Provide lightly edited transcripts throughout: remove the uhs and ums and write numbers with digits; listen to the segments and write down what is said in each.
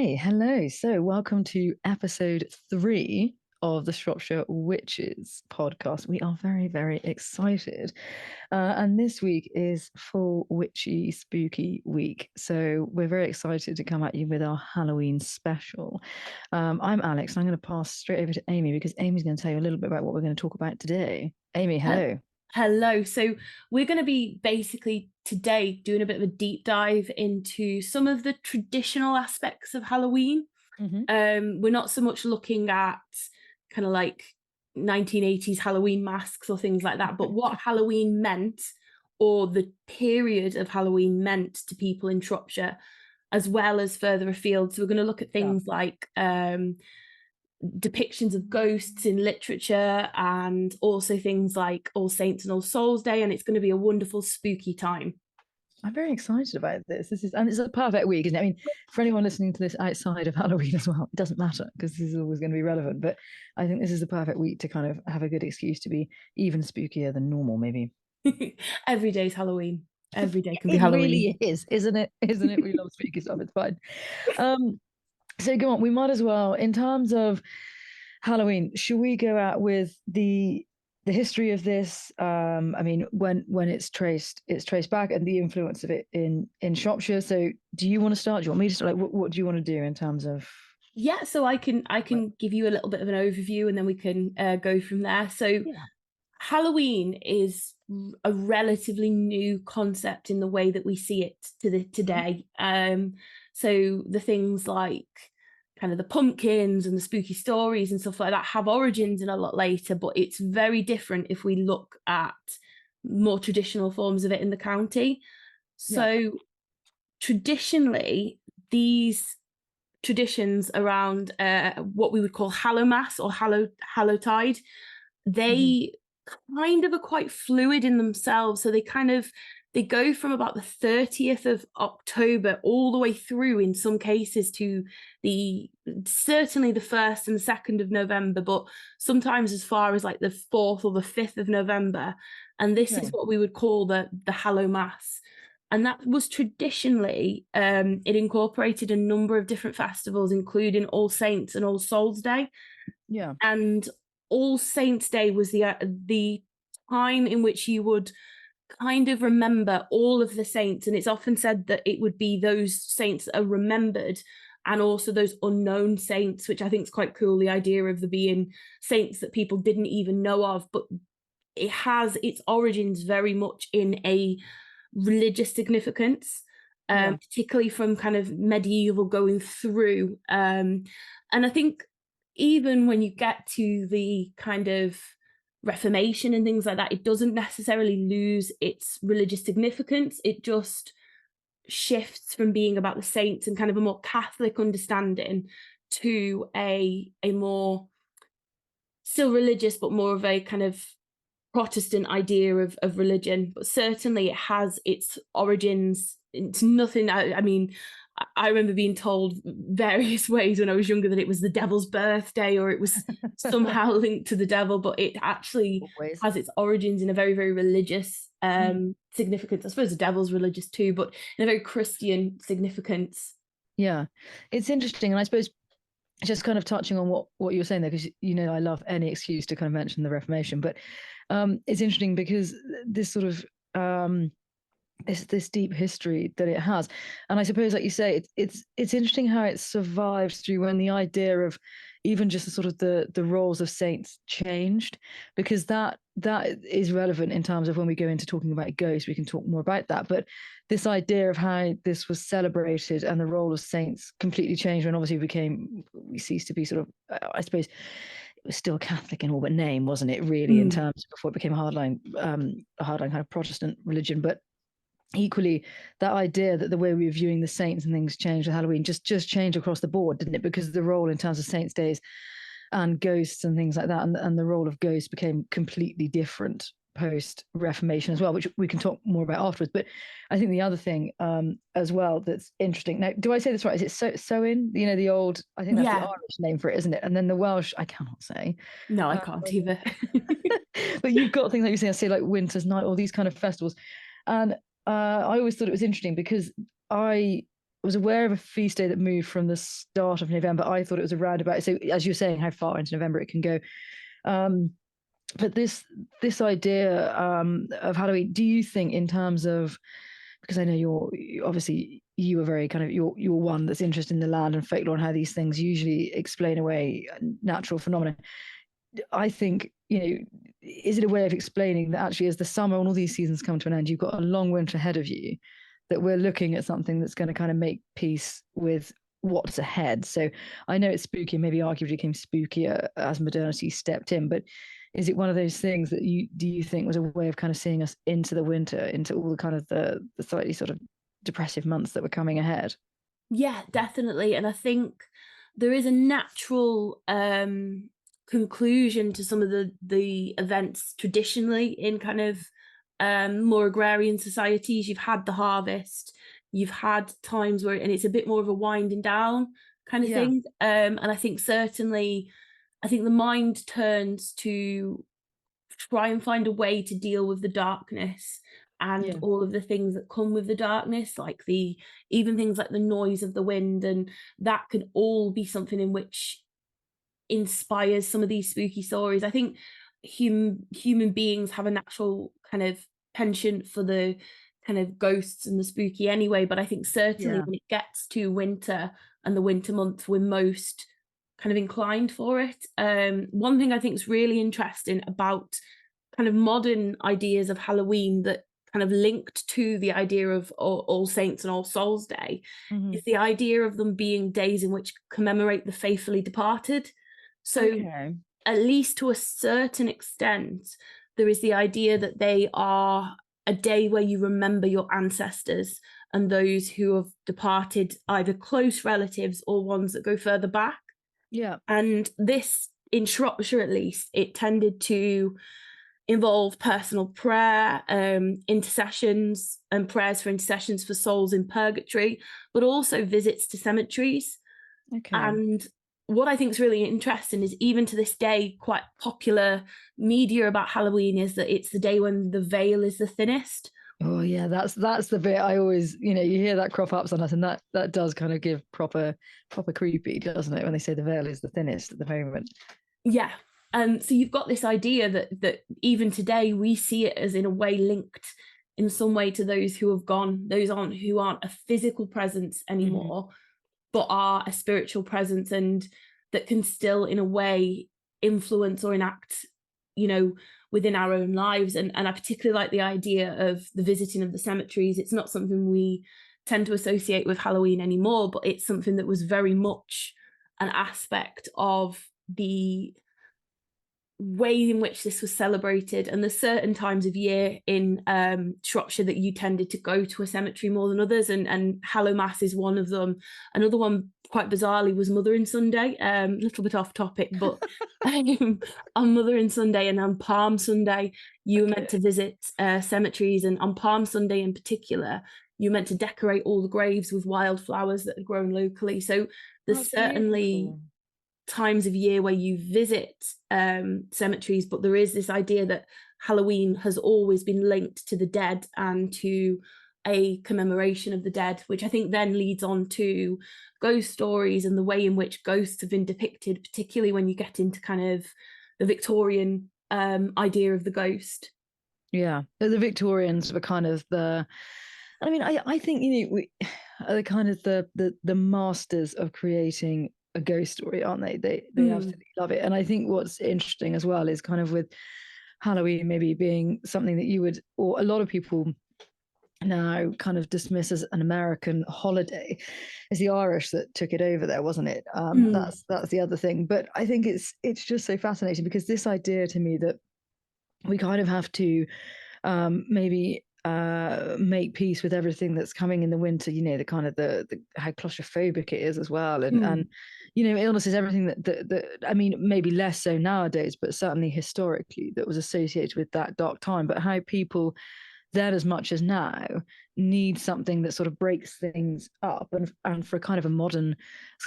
Okay, hello. So, welcome to episode 3 of the Shropshire Witches podcast. We are very, very excited. And this week is full witchy, spooky week. So, we're very excited to come at you with our Halloween special. I'm Alex, and I'm going to pass straight over to Amy because Amy's going to tell you a little bit about what we're going to talk about today. Amy, hello. Hello. So we're going to be basically today doing a bit of a deep dive into some of the traditional aspects of Halloween. We're not so much looking at kind of like 1980s Halloween masks or things like that, but what Halloween meant, or the period of Halloween meant to people in Shropshire, as well as further afield. So we're going to look at things like depictions of ghosts in literature, and also things like All Saints and All Souls Day, and it's going to be a wonderful spooky time. I'm very excited about this. And it's a perfect week, isn't it? I mean, for anyone listening to this outside of Halloween as well, it doesn't matter because this is always going to be relevant. But I think this is the perfect week to kind of have a good excuse to be even spookier than normal, maybe. Every day's Halloween. Every day can be It Halloween. really is, isn't it? Isn't it? We love spooky stuff. It's fine. So go on. We might as well, in terms of Halloween, should we go out with the history of this? I mean, when it's traced back, and the influence of it in Shropshire. So do you want to start? Do you want me to start? Like, what do you want to do in terms of? Yeah, so I can give you a little bit of an overview, and then we can go from there. So Halloween is a relatively new concept in the way that we see it today. So the things like kind of the pumpkins and the spooky stories and stuff like that have origins in a lot later, but it's very different if we look at more traditional forms of it in the county. So traditionally, these traditions around what we would call Hallowmass or Hallowtide, they kind of are quite fluid in themselves. So they go from about the 30th of October all the way through, in some cases, to certainly the 1st and 2nd of November, but sometimes as far as like the 4th or the 5th of November. And this is what we would call the Hallowmass. And that was traditionally, it incorporated a number of different festivals, including All Saints and All Souls Day. Yeah. And All Saints Day was the time in which you would kind of remember all of the saints. And it's often said that it would be those saints that are remembered, and also those unknown saints, which I think is quite cool, the idea of there being saints that people didn't even know of. But it has its origins very much in a religious significance, particularly from kind of medieval going through. And I think even when you get to the kind of Reformation and things like that, it doesn't necessarily lose its religious significance. It just shifts from being about the saints and kind of a more Catholic understanding to a more still religious, but more of a kind of Protestant idea of religion. But certainly it has its origins. It's nothing. I mean, I remember being told various ways when I was younger that it was the devil's birthday, or it was somehow linked to the devil, but it actually has its origins in a very, very religious significance. I suppose the devil's religious too, but in a very Christian significance. Yeah, it's interesting. And I suppose just kind of touching on what you were saying there, because I love any excuse to kind of mention the Reformation, but it's interesting because this sort of this deep history that it has, and I suppose, like you say, it's interesting how it survived through when the idea of even just the sort of the roles of saints changed, because that is relevant in terms of when we go into talking about ghosts. We can talk more about that, but this idea of how this was celebrated and the role of saints completely changed when obviously we ceased to be sort of, I suppose it was still Catholic in all but name, wasn't it, really, in terms before it became a hardline kind of Protestant religion. But equally, that idea that the way we were viewing the saints and things changed with Halloween just changed across the board, didn't it? Because the role in terms of saints' days and ghosts and things like that, and the role of ghosts became completely different post Reformation as well, which we can talk more about afterwards. But I think the other thing as well that's interesting. Now, do I say this right? Is it Samhain? The old, I think that's the Irish name for it, isn't it? And then the Welsh, I cannot say. No, I can't either. But you've got things like you say like Winter's Night, all these kind of festivals. And I always thought it was interesting because I was aware of a feast day that moved from the start of November. I thought it was around about, so as you're saying, how far into November it can go. But this idea of Halloween, do you think in terms of, because I know obviously you are very kind of, you're one that's interested in the land and folklore and how these things usually explain away natural phenomena. I think, is it a way of explaining that actually as the summer and all these seasons come to an end, you've got a long winter ahead of you, that we're looking at something that's going to kind of make peace with what's ahead? So I know it's spooky, maybe arguably became spookier as modernity stepped in, but is it one of those things that you think was a way of kind of seeing us into the winter, into all the kind of the slightly sort of depressive months that were coming ahead? Yeah, definitely. And I think there is a natural conclusion to some of the events traditionally in kind of more agrarian societies. You've had the harvest, you've had times where, and it's a bit more of a winding down kind of thing. And I think certainly, I think the mind turns to try and find a way to deal with the darkness and all of the things that come with the darkness, like even things like the noise of the wind, and that can all be something in which inspires some of these spooky stories. I think human beings have a natural kind of penchant for the kind of ghosts and the spooky anyway, but I think certainly when it gets to winter and the winter months, we're most kind of inclined for it. One thing I think is really interesting about kind of modern ideas of Halloween that kind of linked to the idea of All Saints and All Souls Day is the idea of them being days in which commemorate the faithfully departed. So at least to a certain extent, there is the idea that they are a day where you remember your ancestors and those who have departed, either close relatives or ones that go further back. Yeah. And this, in Shropshire at least, it tended to involve personal prayer, intercessions and prayers for intercessions for souls in purgatory, but also visits to cemeteries. And what I think is really interesting is, even to this day, quite popular media about Halloween is that it's the day when the veil is the thinnest. Oh yeah, that's the bit I always, you hear that crop up sometimes, and that does kind of give proper creepy, doesn't it, when they say the veil is the thinnest at the moment? Yeah. So you've got this idea that even today we see it as in a way linked in some way to those who have gone, those who aren't a physical presence anymore, but are a spiritual presence, and that can still in a way influence or enact, within our own lives. And I particularly like the idea of the visiting of the cemeteries. It's not something we tend to associate with Halloween anymore, but it's something that was very much an aspect of the way in which this was celebrated. And there's certain times of year in Shropshire that you tended to go to a cemetery more than others, and Hallowmass is one of them. Another one, quite bizarrely, was Mothering Sunday. A little bit off topic, but on Mothering Sunday and on Palm Sunday, you were meant to visit cemeteries, and on Palm Sunday in particular, you were meant to decorate all the graves with wildflowers that had grown locally. So there's certainly times of year where you visit cemeteries, but there is this idea that Halloween has always been linked to the dead and to a commemoration of the dead, which I think then leads on to ghost stories and the way in which ghosts have been depicted, particularly when you get into kind of the Victorian idea of the ghost. Yeah, the Victorians were kind of I think we are kind of the masters of creating a ghost story, aren't they? They absolutely love it. And I think what's interesting as well is kind of with Halloween maybe being something that you would, or a lot of people now kind of dismiss as an American holiday. It's the Irish that took it over there, wasn't it? That's the other thing. But I think it's just so fascinating, because this idea to me that we kind of have to maybe make peace with everything that's coming in the winter, the kind of the how claustrophobic it is as well, and illnesses, everything that I mean, maybe less so nowadays, but certainly historically that was associated with that dark time, but how people then as much as now, need something that sort of breaks things up. And for kind of a modern, I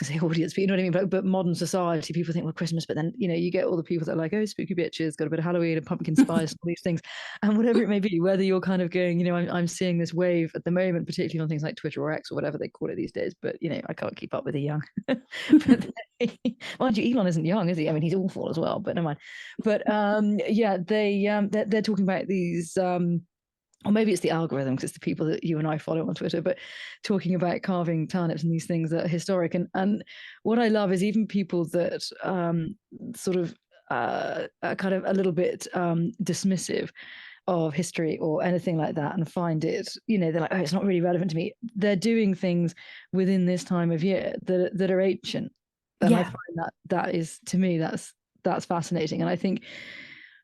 was going to say audience, but you know what I mean? But modern society, people think, well, Christmas, but then, you know, you get all the people that are like, oh, spooky bitches, got a bit of Halloween and pumpkin spice, all these things. And whatever it may be, whether you're kind of going, you know, I'm seeing this wave at the moment, particularly on things like Twitter or X or whatever they call it these days. But, you know, I can't keep up with the young. But mind you, Elon isn't young, is he? I mean, he's awful as well, but never mind. But yeah, they're talking about these or maybe it's the algorithm because it's the people that you and I follow on Twitter, but talking about carving turnips and these things that are historic. And what I love is even people that sort of are kind of a little bit dismissive of history or anything like that and find it, you know, they're like, oh, it's not really relevant to me. They're doing things within this time of year that are ancient. And I find that is, to me, that's fascinating. And I think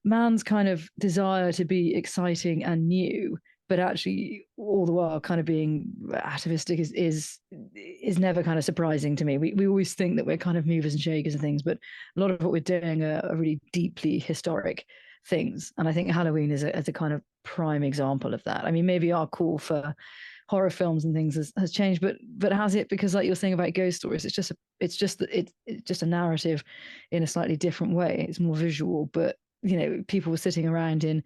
man's kind of desire to be exciting and new, but actually all the while kind of being atavistic is never kind of surprising to me. We always think that we're kind of movers and shakers and things, but a lot of what we're doing are really deeply historic things. And I think Halloween is a kind of prime example of that. I mean, maybe our call for horror films and things has changed, but has it? Because like you're saying about ghost stories, it's just a narrative in a slightly different way. It's more visual, but you know, people were sitting around you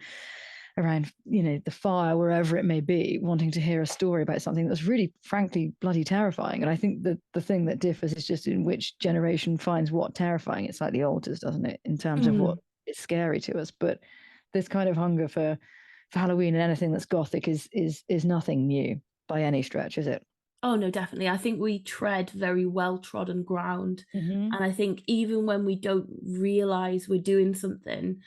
know, the fire, wherever it may be, wanting to hear a story about something that's really, frankly, bloody terrifying. And I think that the thing that differs is just in which generation finds what terrifying. It slightly alters, doesn't it, in terms of what is scary to us. But this kind of hunger for Halloween and anything that's gothic is nothing new by any stretch, is it? Oh no, definitely. I think we tread very well trodden ground. And I think even when we don't realize we're doing something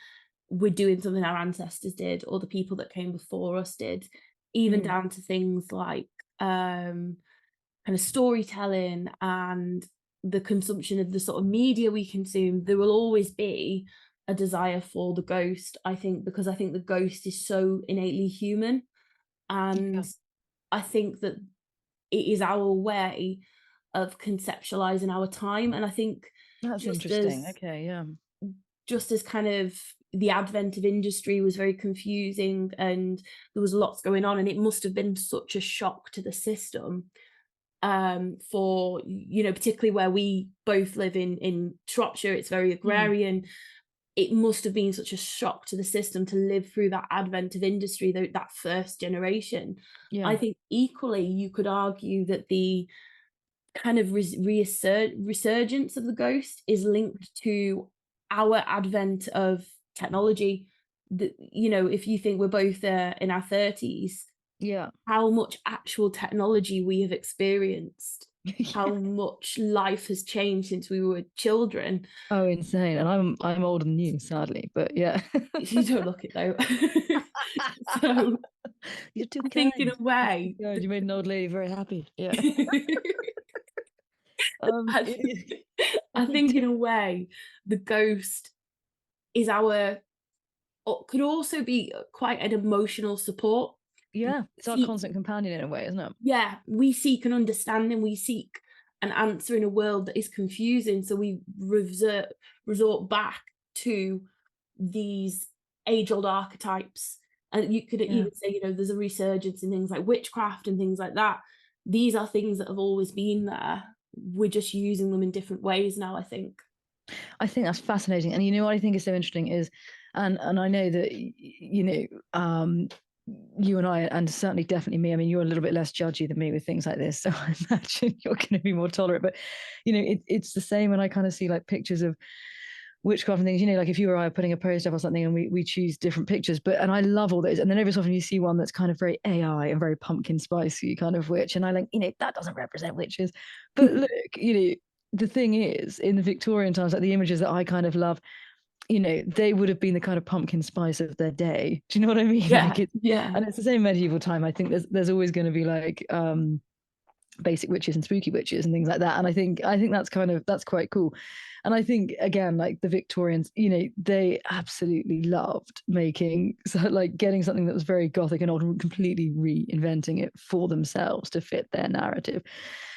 our ancestors did or the people that came before us did, even down to things like kind of storytelling and the consumption of the sort of media we consume. There will always be a desire for the ghost, I think, because I think the ghost is so innately human. And I think that it is our way of conceptualizing our time. And I think That's interesting. Okay, yeah. Just as kind of the advent of industry was very confusing and there was lots going on, and it must have been such a shock to the system, for, you know, particularly where we both live in Shropshire, it's very agrarian. It must have been such a shock to the system to live through that advent of industry, that first generation. I think equally you could argue that the kind of resurgence of the ghost is linked to our advent of technology. You know, if you think we're both in our 30s, how much actual technology we have experienced, how much life has changed since we were children. Oh, insane. And I'm older than you, sadly, but yeah. You don't look it though. So you're too I kind. think in a way you made an old lady very happy. Yeah. I think in a way the ghost is could also be quite an emotional support. Yeah, it's our constant companion in a way, isn't it? Yeah, we seek an understanding, we seek an answer in a world that is confusing, so we resort back to these age-old archetypes. And you could even say, you know, there's a resurgence in things like witchcraft and things like that. These are things that have always been there. We're just using them in different ways now, I think. I think that's fascinating. And you know what I think is so interesting is, and I know that, you know, you and I, and certainly definitely me, I mean, you're a little bit less judgy than me with things like this. So I imagine you're going to be more tolerant. But, you know, it's the same when I kind of see like pictures of witchcraft and things, you know, like if you or I are putting a post up or something and we choose different pictures, and I love all those. And then every so often you see one that's kind of very AI and very pumpkin spicy kind of witch. And I like, you know, that doesn't represent witches. But look, you know, the thing is, in the Victorian times, like the images that I kind of love, you know, they would have been the kind of pumpkin spice of their day. Do you know what I mean? Yeah, and it's the same medieval time. I think there's always going to be like basic witches and spooky witches and things like that. And I think that's quite cool. And I think again, like the Victorians, you know, they absolutely loved making getting something that was very gothic and old and completely reinventing it for themselves to fit their narrative.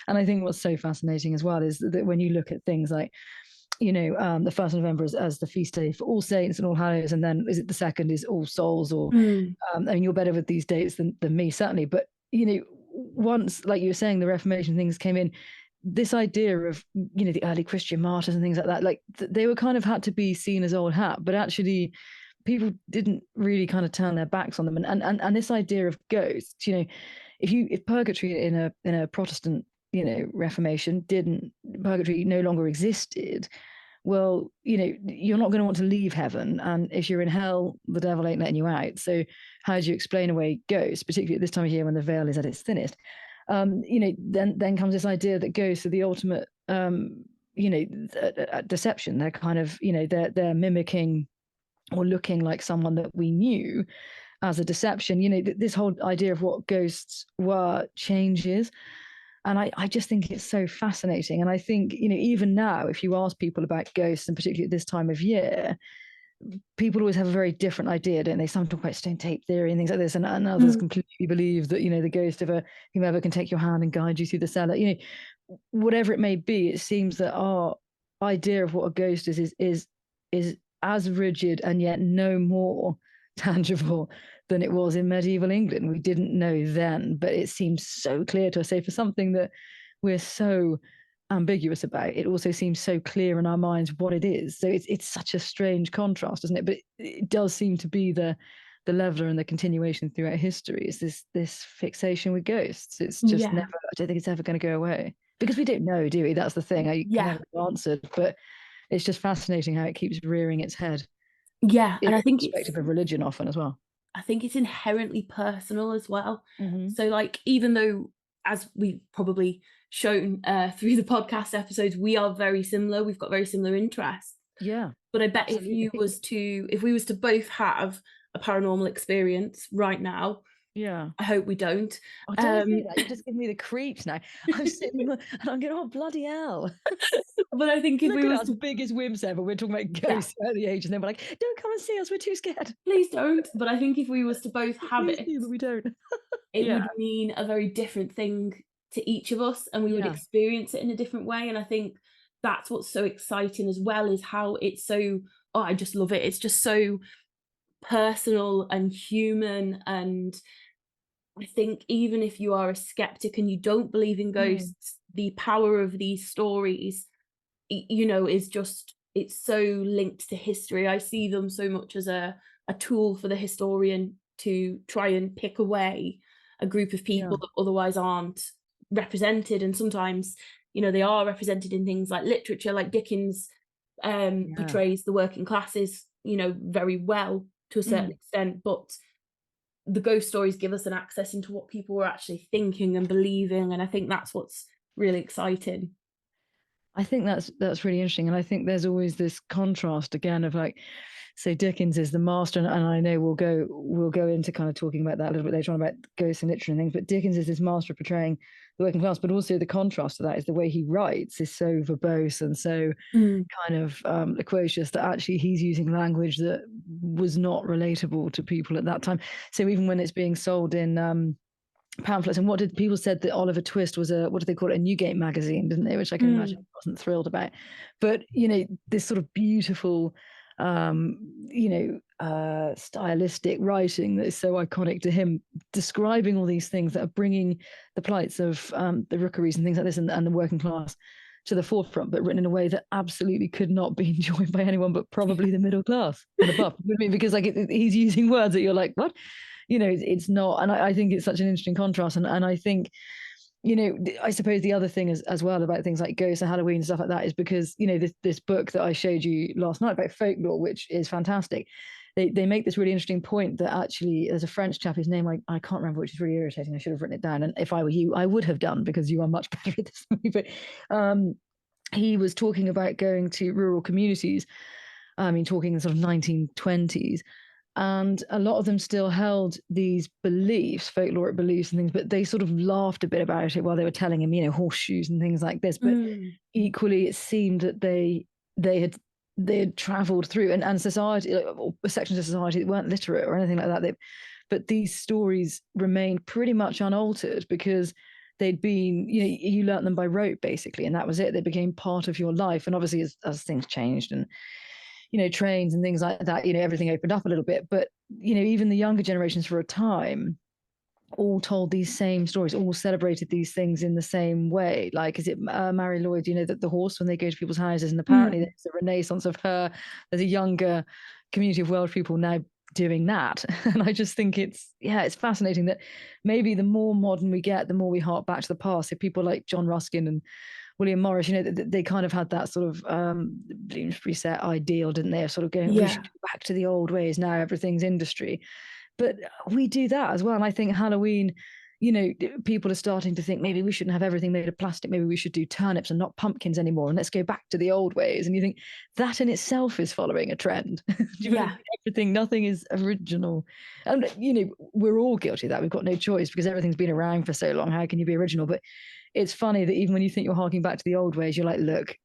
And I think what's so fascinating as well is that when you look at things like, the 1st of November as the feast day for All Saints and All Hallows, and then is it the 2nd is All Souls, or I mean, you're better with these dates than me, certainly. But once, like you were saying, the Reformation things came in, this idea of the early Christian martyrs and things like that, like they were kind of had to be seen as old hat, but actually people didn't really kind of turn their backs on them. And this idea of ghosts, if purgatory in a Protestant Reformation purgatory no longer existed, well, you're not going to want to leave heaven, and if you're in hell, the devil ain't letting you out. So how do you explain away ghosts, particularly at this time of year when the veil is at its thinnest? Then comes this idea that ghosts are the ultimate deception. They're kind of they're mimicking or looking like someone that we knew as a deception. This whole idea of what ghosts were changes. And I just think it's so fascinating. And I think, even now, if you ask people about ghosts, and particularly at this time of year, people always have a very different idea, don't they? Some talk about stone tape theory and things like this, and others completely believe that, the ghost of whomever can take your hand and guide you through the cellar. Whatever it may be, it seems that our idea of what a ghost is as rigid and yet no more tangible than it was in medieval England. We didn't know then, but it seems so clear to us. So for something that we're so ambiguous about, it also seems so clear in our minds what it is. So it's such a strange contrast, isn't it? But it does seem to be the leveler and the continuation throughout history is this fixation with ghosts. It's just never, I don't think it's ever going to go away, because we don't know, do we? That's the thing. I can never answer, but it's just fascinating how it keeps rearing its head. Yeah, and I think irrespective of religion often as well. I think it's inherently personal as well. So like, even though, as we've probably shown through the podcast episodes, we are very similar, we've got very similar interests. Yeah. But I bet if we was to both have a paranormal experience right now, I hope we don't. Oh, don't say that. You just give me the creeps now. I'm sitting and I'm going, oh, bloody hell. But I think if we were as big as whims ever, we're talking about ghosts at the age, and then we're like, don't come and see us, we're too scared. Please don't. But I think if we was to both have it, but we don't. It would mean a very different thing to each of us, and we would experience it in a different way. And I think that's what's so exciting as well, is how it's so, I just love it. It's just so personal and human. And I think even if you are a skeptic and you don't believe in ghosts, the power of these stories, is just, it's so linked to history. I see them so much as a tool for the historian to try and pick away a group of people that otherwise aren't represented. And sometimes, they are represented in things like literature, like Dickens portrays the working classes, very well to a certain extent, but the ghost stories give us an access into what people were actually thinking and believing. And I think that's what's really exciting. I think that's really interesting. And I think there's always this contrast again of like, so Dickens is the master, and I know we'll go into kind of talking about that a little bit later on about ghosts and literature and things, but Dickens is this master of portraying the working class, but also the contrast to that is the way he writes is so verbose and so kind of loquacious that actually he's using language that was not relatable to people at that time. So even when it's being sold in pamphlets, and what did people said that Oliver Twist was what did they call it, a Newgate magazine, didn't they, which I can imagine he wasn't thrilled about. But this sort of beautiful stylistic writing that is so iconic to him, describing all these things that are bringing the plights of the rookeries and things like this and the working class to the forefront, but written in a way that absolutely could not be enjoyed by anyone but probably the middle class and above. I mean, because like he's using words that you're like, what? It's not. And I think it's such an interesting contrast. And I think, I suppose the other thing as well about things like ghosts and Halloween and stuff like that is because, this book that I showed you last night about folklore, which is fantastic, they make this really interesting point that actually there's a French chap whose name I can't remember, which is really irritating. I should have written it down. And if I were you, I would have done, because you are much better at this than me. But he was talking about going to rural communities, talking in sort of 1920s. And a lot of them still held these beliefs, folkloric beliefs and things, but they sort of laughed a bit about it while they were telling him, horseshoes and things like this. But equally, it seemed that they had travelled through and society, or sections of society that weren't literate or anything like that. But these stories remained pretty much unaltered because they'd been, you learnt them by rote basically, and that was it. They became part of your life. And obviously as things changed and trains and things like that, everything opened up a little bit. But even the younger generations for a time all told these same stories, all celebrated these things in the same way. Like, is it Mary Lloyd, the horse, when they go to people's houses, and apparently there's a renaissance of her. There's a younger community of Welsh people now doing that. And I just think it's fascinating that maybe the more modern we get, the more we hark back to the past. So people like John Ruskin and William Morris, they kind of had that sort of Bloomsbury set ideal, didn't they? Of sort of going, we should go back to the old ways. Now everything's industry. But we do that as well. And I think Halloween, people are starting to think maybe we shouldn't have everything made of plastic. Maybe we should do turnips and not pumpkins anymore. And let's go back to the old ways. And you think that in itself is following a trend. Nothing is original. And, we're all guilty of that. We've got no choice because everything's been around for so long. How can you be original? But it's funny that even when you think you're harking back to the old ways, you're like, look,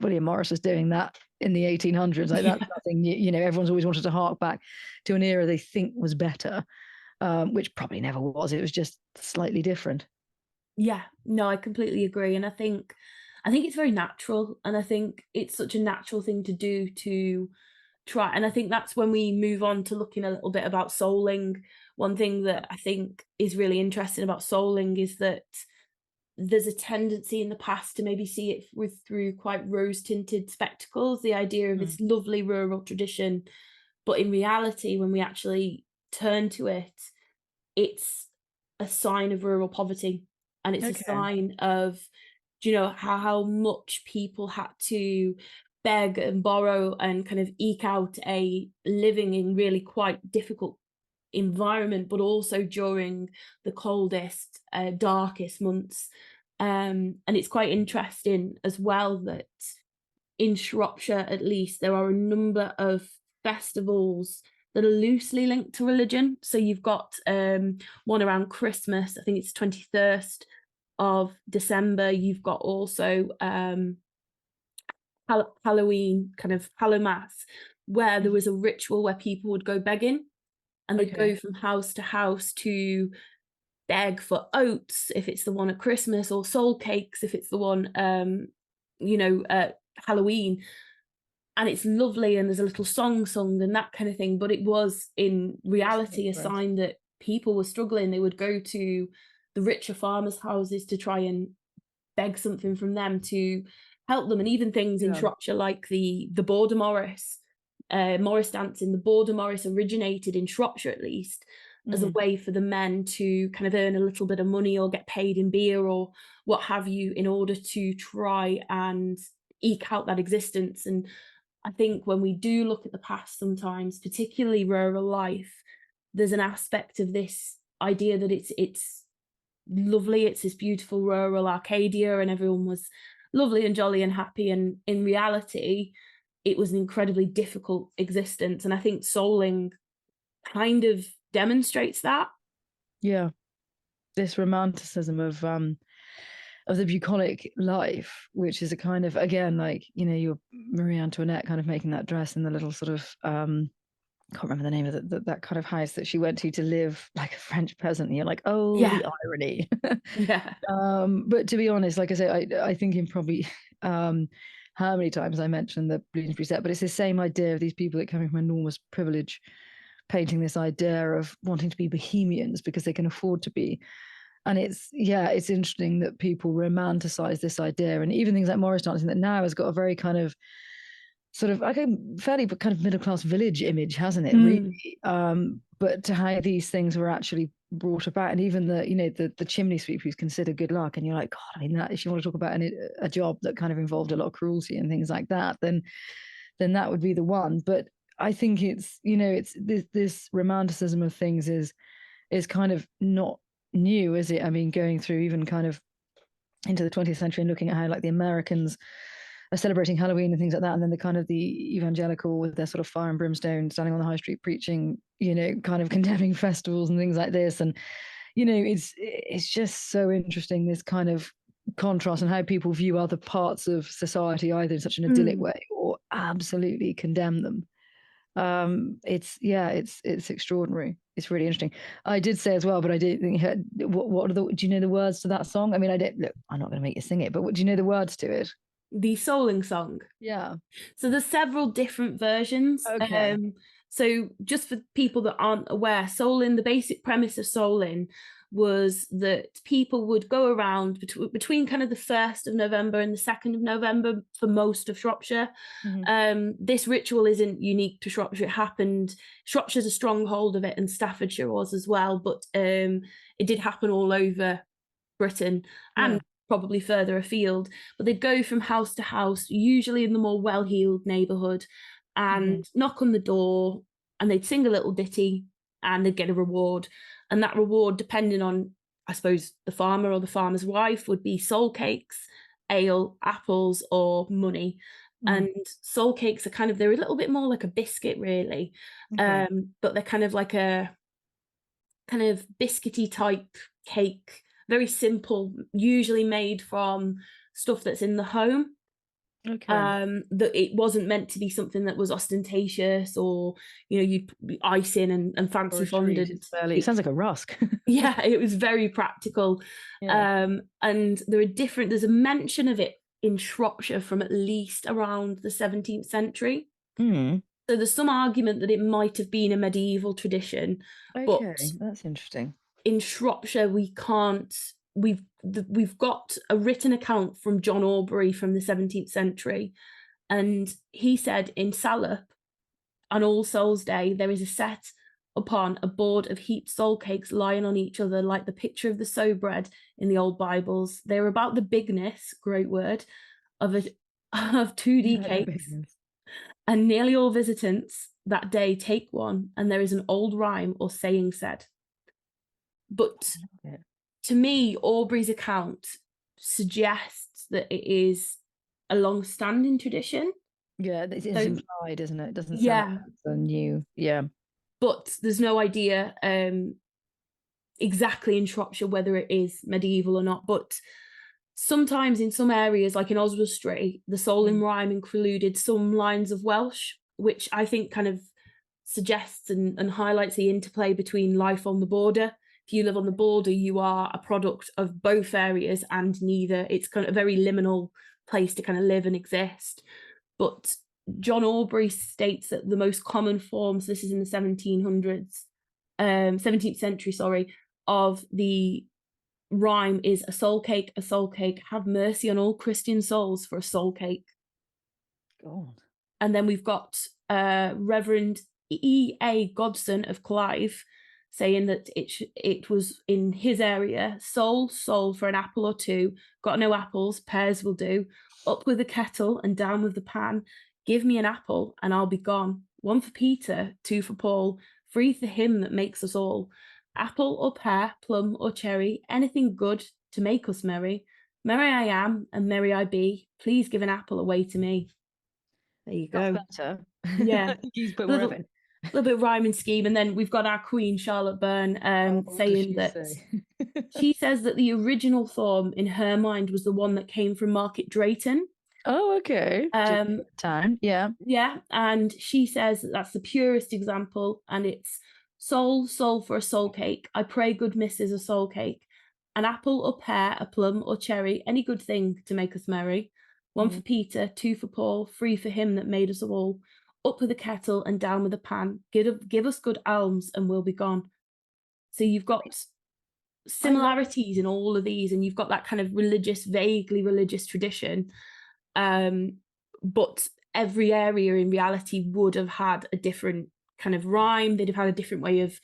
William Morris was doing that in the 1800s. Like, that's nothing, everyone's always wanted to hark back to an era they think was better, which probably never was. It was just slightly different. Yeah, no, I completely agree. And I think it's very natural. And I think it's such a natural thing to do, to try. And I think that's when we move on to looking a little bit about souling. One thing that I think is really interesting about souling is that there's a tendency in the past to maybe see it through quite rose-tinted spectacles, the idea of this lovely rural tradition. But in reality, when we actually turn to it, it's a sign of rural poverty. And it's a sign of, how much people had to beg and borrow and kind of eke out a living in really quite difficult environment, but also during the coldest, darkest months. And it's quite interesting as well that in Shropshire, at least, there are a number of festivals that are loosely linked to religion. So you've got one around Christmas, I think it's 21st of December. You've got also Halloween, kind of Hallowmass, where there was a ritual where people would go begging. And they'd go from house to house to beg for oats, if it's the one at Christmas, or soul cakes, if it's the one, at Halloween. And it's lovely, and there's a little song sung and that kind of thing. But it was, in reality, a sign that people were struggling. They would go to the richer farmers' houses to try and beg something from them to help them. And even things in Shropshire like the Border Morris, Morris dancing. The Border Morris originated in Shropshire, at least, as a way for the men to kind of earn a little bit of money or get paid in beer or what have you, in order to try and eke out that existence. And I think when we do look at the past sometimes, particularly rural life, there's an aspect of this idea that it's lovely, it's this beautiful rural Arcadia and everyone was lovely and jolly and happy, and in reality it was an incredibly difficult existence. And I think souling kind of demonstrates that. Yeah, this romanticism of the bucolic life, which is a kind of, again, like, you're Marie Antoinette kind of making that dress in the little sort of I can't remember the name of that kind of house that she went to live like a French peasant, and you're like, oh, the irony. But to be honest, like I say, I think in probably how many times I mentioned the Bloomsbury set, but it's the same idea of these people that coming from enormous privilege painting this idea of wanting to be bohemians because they can afford to be. And it's interesting that people romanticize this idea, and even things like Morris dancing that now has got a very kind of sort of like a fairly kind of middle class village image, hasn't it? Really, but to how these things were actually brought about, and even the chimney sweep who's considered good luck, and you're like, God, I mean, that if you want to talk about a job that kind of involved a lot of cruelty and things like that, then that would be the one. But I think it's it's this romanticism of things is kind of not new, is it? I mean, going through even kind of into the 20th century and looking at how like the Americans are celebrating Halloween and things like that, and then the kind of the evangelical with their sort of fire and brimstone standing on the high street preaching, kind of condemning festivals and things like this. And it's just so interesting, this kind of contrast and how people view other parts of society either in such an idyllic way absolutely condemn them. It's extraordinary. It's really interesting. I did say as well, but I didn't think. What are the? Do you know the words to that song? I mean, I don't. Look, I'm not going to make you sing it, but do you know the words to it? The souling song. Yeah. So there's several different versions. Okay. So just for people that aren't aware, souling, the basic premise of souling was that people would go around between kind of the 1st of November and the 2nd of November for most of Shropshire. This ritual isn't unique to Shropshire. It happened, Shropshire's a stronghold of it, and Staffordshire was as well, but it did happen all over Britain and probably further afield. But they'd go from house to house, usually in the more well-heeled neighbourhood, and knock on the door, and they'd sing a little ditty and they'd get a reward. And that reward, depending on, I suppose, the farmer or the farmer's wife, would be soul cakes, ale, apples, or money. And soul cakes are kind of, they're a little bit more like a biscuit, really. But they're kind of like a kind of biscuity type cake, very simple, usually made from stuff that's in the home. That it wasn't meant to be something that was ostentatious, or you'd be icing and fancy fondant. It sounds like a rusk. Yeah, it was very practical. And there's a mention of it in Shropshire from at least around the 17th century. So there's some argument that it might have been a medieval tradition. But that's interesting. In Shropshire, we've got a written account from John Aubrey from the 17th century, and he said in Salop, on All Souls' Day, there is a set upon a board of heaped soul cakes lying on each other like the picture of the sow bread in the old Bibles. They're about the bigness, great word, of 2D cakes, and nearly all visitants that day take one, and there is an old rhyme or saying said. But to me, Aubrey's account suggests that it is a long-standing tradition. Yeah, it's implied, isn't it? It doesn't sound like it's a new, But there's no idea exactly in Shropshire whether it is medieval or not. But sometimes in some areas, like in Oswestry, the souling rhyme included some lines of Welsh, which I think kind of suggests and highlights the interplay between life on the border. If you live on the border, you are a product of both areas and neither. It's kind of a very liminal place to kind of live and exist. But John Aubrey states that the most common forms, this is in the 17th century, of the rhyme is a soul cake, have mercy on all Christian souls for a soul cake. God. And then we've got Reverend E.A. Godson of Clive saying that it was in his area, soul for an apple or two, got no apples, pears will do, up with the kettle and down with the pan, give me an apple and I'll be gone, 1 for Peter, 2 for Paul, 3 for him that makes us all, apple or pear, plum or cherry, anything good to make us merry, merry I am and merry I be, please give an apple away to me. There you go. That's better. Yeah. He's put more effort. A little bit of rhyming scheme, and then we've got our Queen Charlotte Byrne saying that she says that the original form in her mind was the one that came from Market Drayton. Oh, okay. Town, yeah, and she says that that's the purest example, and it's soul for a soul cake. I pray good missus a soul cake, an apple or pear, a plum or cherry, any good thing to make us merry. 1 for Peter, 2 for Paul, 3 for him that made us all. Up with the kettle and down with the pan. Give us good alms and we'll be gone. So you've got similarities in all of these, and you've got that kind of vaguely religious tradition. But every area in reality would have had a different kind of rhyme. They'd have had a different way of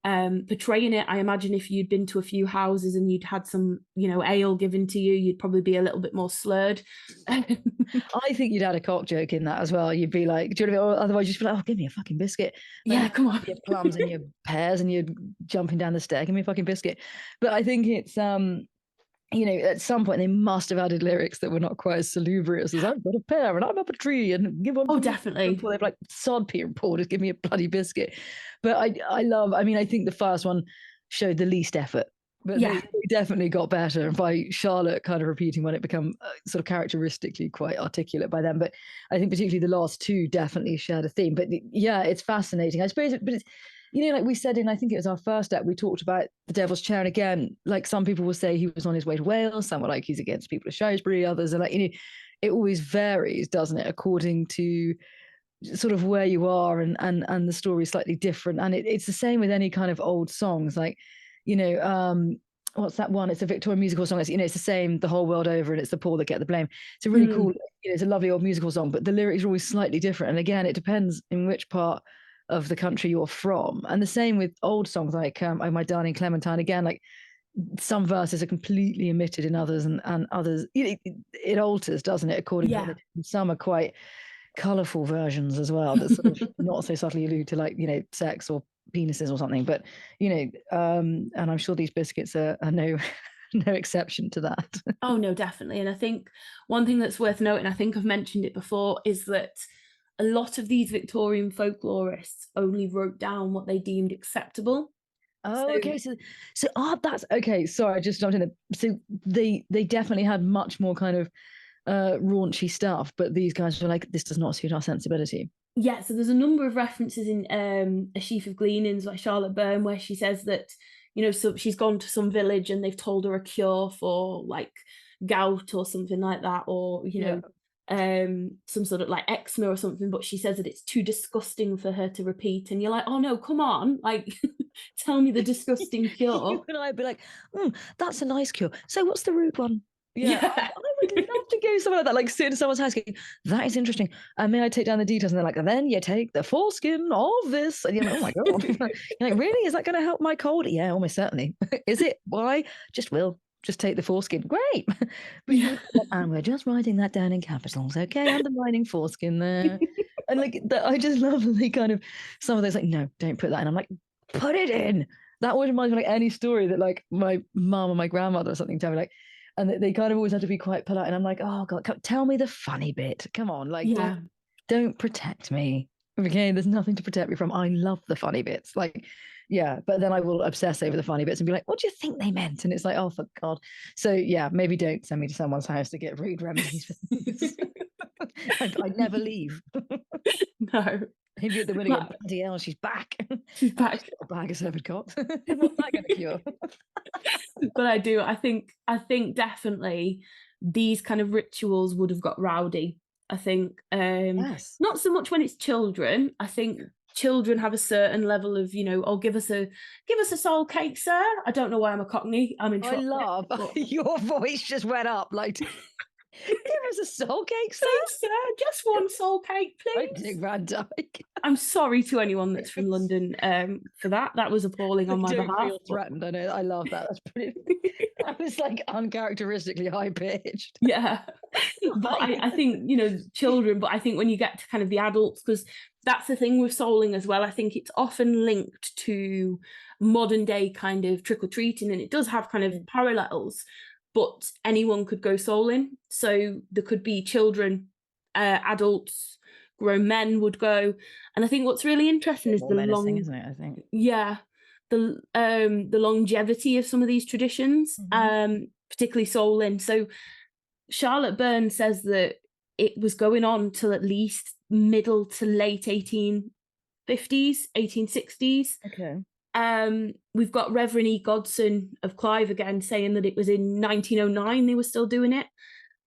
portraying it. I imagine if you'd been to a few houses and you'd had some, ale given to you, you'd probably be a little bit more slurred. I think you'd add a cock joke in that as well. You'd be like, do you know what I mean? Otherwise, you'd just be like, oh, give me a fucking biscuit. Like, come on. Your plums and your pears and you're jumping down the stair. Give me a fucking biscuit. But I think it's, at some point they must have added lyrics that were not quite as salubrious as I've got a pear and I'm up a tree and give one. Oh, definitely. They've like sod Peter and Paul, just give me a bloody biscuit. But I think the first one showed the least effort, but they definitely got better. And by Charlotte kind of repeating one, it became sort of characteristically quite articulate by them. But I think particularly the last two definitely shared a theme. But yeah, it's fascinating. I suppose, but you know, like we said in, I think it was our first act, we talked about the Devil's Chair, and again, like some people will say he was on his way to Wales, some were like he's against people of Shrewsbury, others are like, you know, it always varies, doesn't it, according to sort of where you are, and the story is slightly different. And it's the same with any kind of old songs, like, you know, what's that one? It's a Victorian musical song. It's, you know, it's the same the whole world over, and it's the poor that get the blame. It's a really cool, you know, it's a lovely old musical song, but the lyrics are always slightly different. And again, it depends in which part of the country you're from. And the same with old songs like Oh My Darling Clementine. Again, like some verses are completely omitted in others, and others, you know, it alters, doesn't it, according to some are quite colourful versions as well that sort of not so subtly allude to, like, you know, sex or penises or something. But, you know, and I'm sure these biscuits are no no exception to that. Oh no, definitely. And I think one thing that's worth noting, I think I've mentioned it before, is that a lot of these Victorian folklorists only wrote down what they deemed acceptable. Oh, okay. So that's okay. Sorry, I just jumped in there. So they definitely had much more kind of raunchy stuff, but these guys were like, this does not suit our sensibility. Yeah, so there's a number of references in A Sheaf of Gleanings by Charlotte Byrne where she says that, you know, so she's gone to some village and they've told her a cure for like gout or something like that, or, you know, some sort of like eczema or something, but she says that it's too disgusting for her to repeat. And you're like, oh no, come on, like tell me the disgusting cure. You and I'd be like, that's a nice cure. So what's the rude one? Yeah. I would love to go somewhere like that, like sit in someone's house going, that is interesting. And may I take down the details? And they're like, and then you take the foreskin of this. And you're like, oh my God. You're like, really? Is that going to help my cold? Yeah, almost certainly. Is it? Why? Just take the foreskin. Great. But and we're just writing that down in capitals. Okay, underlining foreskin there. And like, I just love the kind of, some of those like, no, don't put that in. I'm like, put it in. That would remind me of like any story that like my mum or my grandmother or something tell me, like, and they kind of always have to be quite polite. And I'm like, oh God, tell me the funny bit. Come on, like, don't protect me. Okay, there's nothing to protect me from. I love the funny bits. Like, yeah, but then I will obsess over the funny bits and be like, what do you think they meant? And it's like, oh, for God. So yeah, maybe don't send me to someone's house to get rude remedies for things. I'd never leave. No. Maybe at the window, bloody hell, she's back. She's back. A bag of severed cocks. What's that going to cure? But I think definitely these kind of rituals would have got rowdy. I think not so much when it's children. I think children have a certain level of, you know, oh, give us a soul cake, sir. I don't know why I'm a Cockney. I'm in trouble. I love your voice just went up like, give us a soul cake, sir. Please, sir. Just one soul cake, please. Dick Van Dyke. I'm sorry to anyone that's from London for that. That was appalling on my behalf. Feel threatened. I know. I love that. That's brilliant. That was like uncharacteristically high pitched. Yeah, but I think, you know, children. But I think when you get to kind of the adults, because that's the thing with souling as well. I think it's often linked to modern day kind of trick or treating, and it does have kind of parallels. But anyone could go souling. So there could be children, adults, grown men would go. And I think what's really interesting is the long, isn't it? I think. Yeah. The longevity of some of these traditions, particularly souling. So Charlotte Byrne says that it was going on till at least middle to late 1850s, 1860s. Okay. We've got Reverend E. Godson of Clive again saying that it was in 1909 they were still doing it.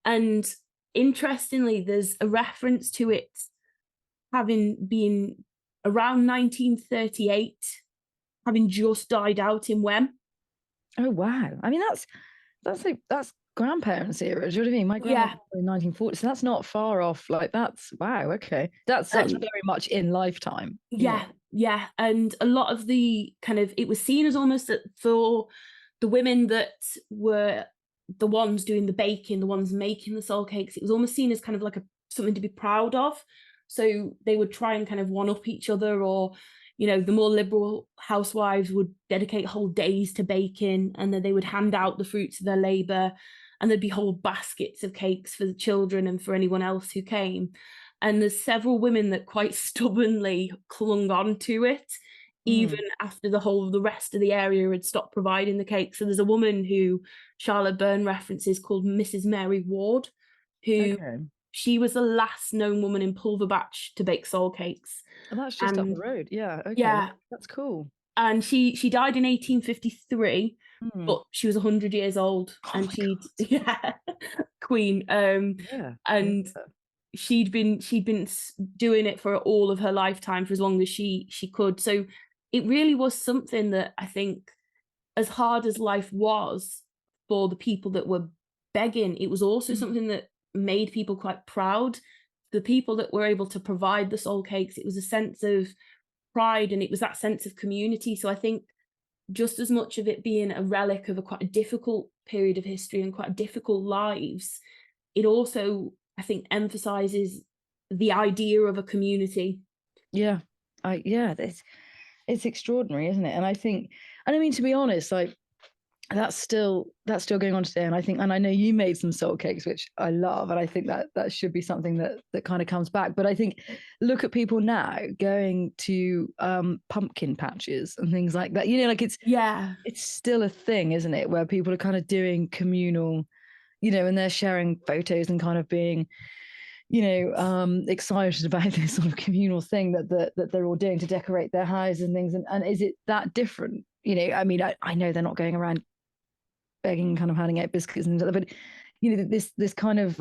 And interestingly, there's a reference to it having been around 1938, having just died out in Wem. Oh wow. I mean, that's grandparents' era. Do you know what I mean? My grandma was in 1940, so that's not far off. Like, that's wow, okay. That's very much in lifetime. Yeah. And a lot of the kind of, it was seen as almost that for the women that were the ones doing the baking, the ones making the soul cakes, it was almost seen as kind of like something to be proud of. So they would try and kind of one up each other, or, you know, the more liberal housewives would dedicate whole days to baking, and then they would hand out the fruits of their labor, and there'd be whole baskets of cakes for the children and for anyone else who came. And there's several women that quite stubbornly clung on to it, even after the rest of the area had stopped providing the cake. So there's a woman who Charlotte Byrne references called Mrs. Mary Ward, who she was the last known woman in Pulverbatch to bake soul cakes. And that's just up the And road. Yeah. Okay. yeah, That's cool. and she died in 1853, Hmm. but she was 100 years old, Oh and my she'd God. yeah, queen. Yeah. And Yeah. she'd been doing it for all of her lifetime, for as long as she could. So it really was something that I think, as hard as life was for the people that were begging, it was also Mm. something that made people quite proud. The people that were able to provide the soul cakes, it was a sense of pride, and it was that sense of community. So I think, just as much of it being a relic of a quite a difficult period of history and quite difficult lives, it also, I think, emphasizes the idea of a community. Yeah. Yeah, it's extraordinary, isn't it? And I think, and I mean, to be honest, like that's still going on today. And I think, and I know you made some soul cakes, which I love, and I think that that should be something that kind of comes back. But I think, look at people now going to pumpkin patches and things like that. You know, like Yeah. it's still a thing, isn't it? Where people are kind of doing communal, you know, and they're sharing photos and kind of being, you know, excited about this sort of communal thing that they're all doing to decorate their houses and things. And is it that different? You know, I mean, I know they're not going around begging, kind of handing out biscuits and things like that, but you know, this kind of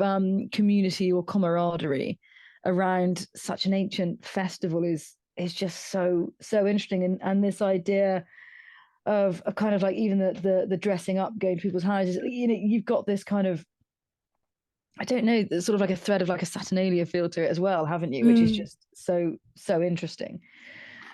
community or camaraderie around such an ancient festival is just so interesting. And this idea of kind of like even the dressing up, going to people's houses, you know, you've got this kind of, I don't know, there's sort of like a thread of like a Saturnalia feel to it as well, haven't you? Which is Mm. just so interesting.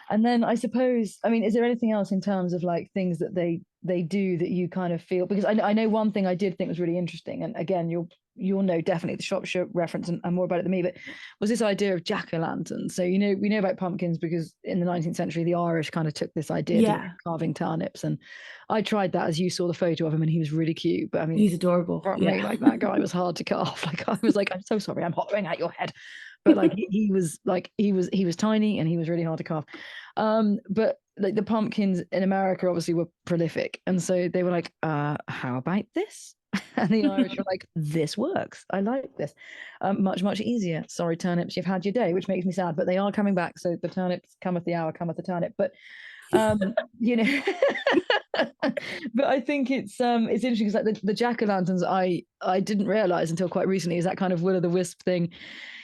And then I suppose, I mean, is there anything else in terms of like things that they do that you kind of feel? Because I know one thing I did think was really interesting, and again, you'll know definitely the Shropshire reference and more about it than me, but was this idea of jack-o'-lanterns. So you know, we know about pumpkins because in the 19th century the Irish kind of took this idea, didn't they, Yeah. carving turnips, and I tried that, as you saw the photo of him, and he was really cute. But I mean, He's adorable. for me, Yeah. like that guy was hard to cut off. Like I was like, I'm so sorry, I'm hollowing out your head. But like he was like he was tiny and he was really hard to carve. But like the pumpkins in America obviously were prolific, and so they were like, how about this? And the Irish were like, this works. I like this. Much easier. Sorry, turnips, you've had your day, which makes me sad, but they are coming back. So the turnips cometh the hour, cometh the turnip. But you know, but I think it's interesting because like the jack-o'-lanterns I didn't realize until quite recently is that kind of will o' the wisp thing,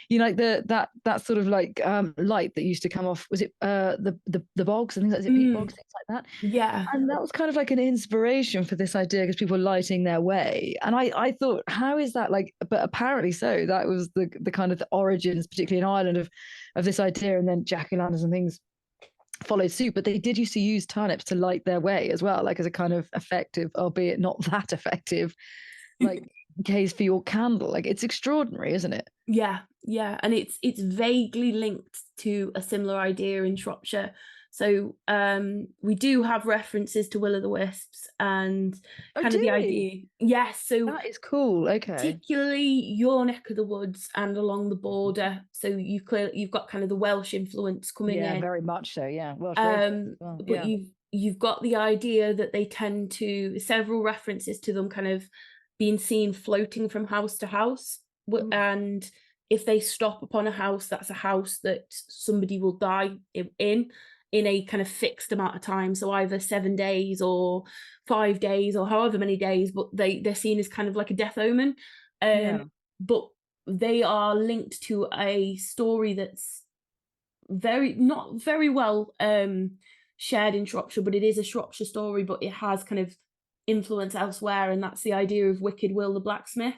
you know, like that sort of like light that used to come off, was it the bogs and things like, is it peat Mm. bogs, things like that. Yeah. And that was kind of like an inspiration for this idea because people were lighting their way. And I thought, how is that like, but apparently so, that was the kind of the origins, particularly in Ireland, of this idea. And then jack-o'-lanterns and things followed suit, but they did used to use turnips to light their way as well, like as a kind of effective, albeit not that effective, like case for your candle. Like it's extraordinary, isn't it? Yeah, yeah, and it's vaguely linked to a similar idea in Shropshire. So we do have references to will o' the wisps and Oh, kind of the do we? idea. Yes, so That is cool. Okay. particularly your neck of the woods and along the border. So you've got kind of the Welsh influence coming Yeah, in. very much so. Yeah. Welsh rainforest as well. But Yeah. you've got the idea that they tend to, several references to them kind of being seen floating from house to house. Mm. And if they stop upon a house, that's a house that somebody will die in a kind of fixed amount of time. So either 7 days or 5 days or however many days, but they're seen as kind of like a death omen. Yeah. But they are linked to a story that's not very well shared in Shropshire, but it is a Shropshire story, but it has kind of influence elsewhere, and that's the idea of Wicked Will the blacksmith.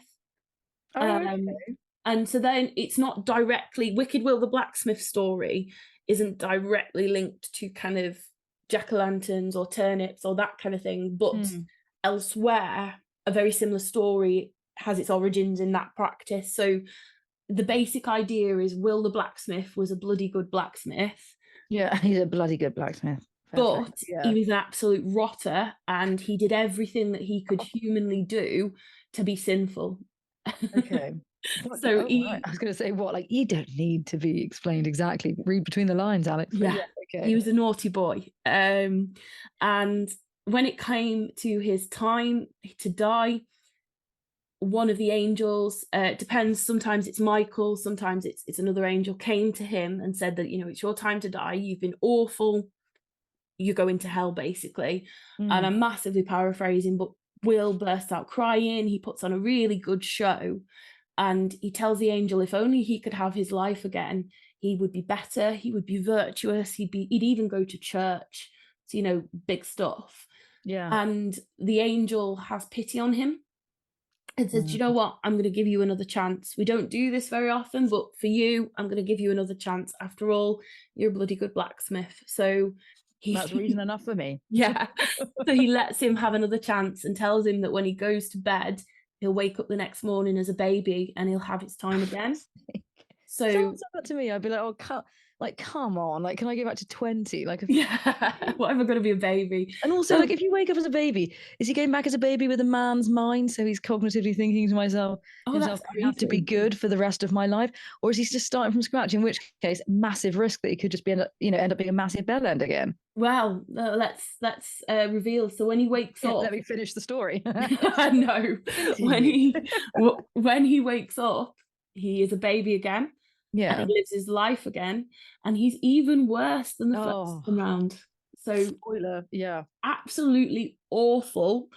Oh, Um, okay. and so then it's not directly, Wicked Will the blacksmith story isn't directly linked to kind of jack-o'-lanterns or turnips or that kind of thing, but Mm. elsewhere a very similar story has its origins in that practice. So the basic idea is Will the blacksmith was a bloody good blacksmith, Yeah, he's a bloody good blacksmith. Fair play. but Yeah. he was an absolute rotter and he did everything that he could humanly do to be sinful. Okay. So Oh, right. I was going to say what, like you don't need to be explained exactly. Read between the lines, Alex. But yeah, yeah, he okay. was a naughty boy. And when it came to his time to die, one of the angels, it depends, sometimes it's Michael, sometimes it's another angel, came to him and said that, it's your time to die, you've been awful, you're going to hell, basically. And I'm massively paraphrasing, but Will bursts out crying, he puts on a really good show, and he tells the angel if only he could have his life again, he would be better, he would be virtuous, he'd even go to church. So, big stuff. Yeah. And the angel has pity on him and says, do you know what? I'm going to give you another chance. We don't do this very often, but for you, I'm going to give you another chance. After all, you're a bloody good blacksmith. So that's reason enough for me. Yeah. So he lets him have another chance and tells him that when he goes to bed, he'll wake up the next morning as a baby and he'll have his time again. So someone said that to me, I'd be like, oh, come on, like, can I go back to 20? Like, what am I going to be a baby? And also, like, if you wake up as a baby, is he going back as a baby with a man's mind? So he's cognitively thinking to himself, I have to be good for the rest of my life, or is he just starting from scratch? In which case, massive risk that he could just end up being a massive bell end again. Well, let's reveal. So when he wakes up, let me finish the story. No, when he wakes up, he is a baby again. Yeah, and he lives his life again, and he's even worse than the first time round. So spoiler, yeah, absolutely awful.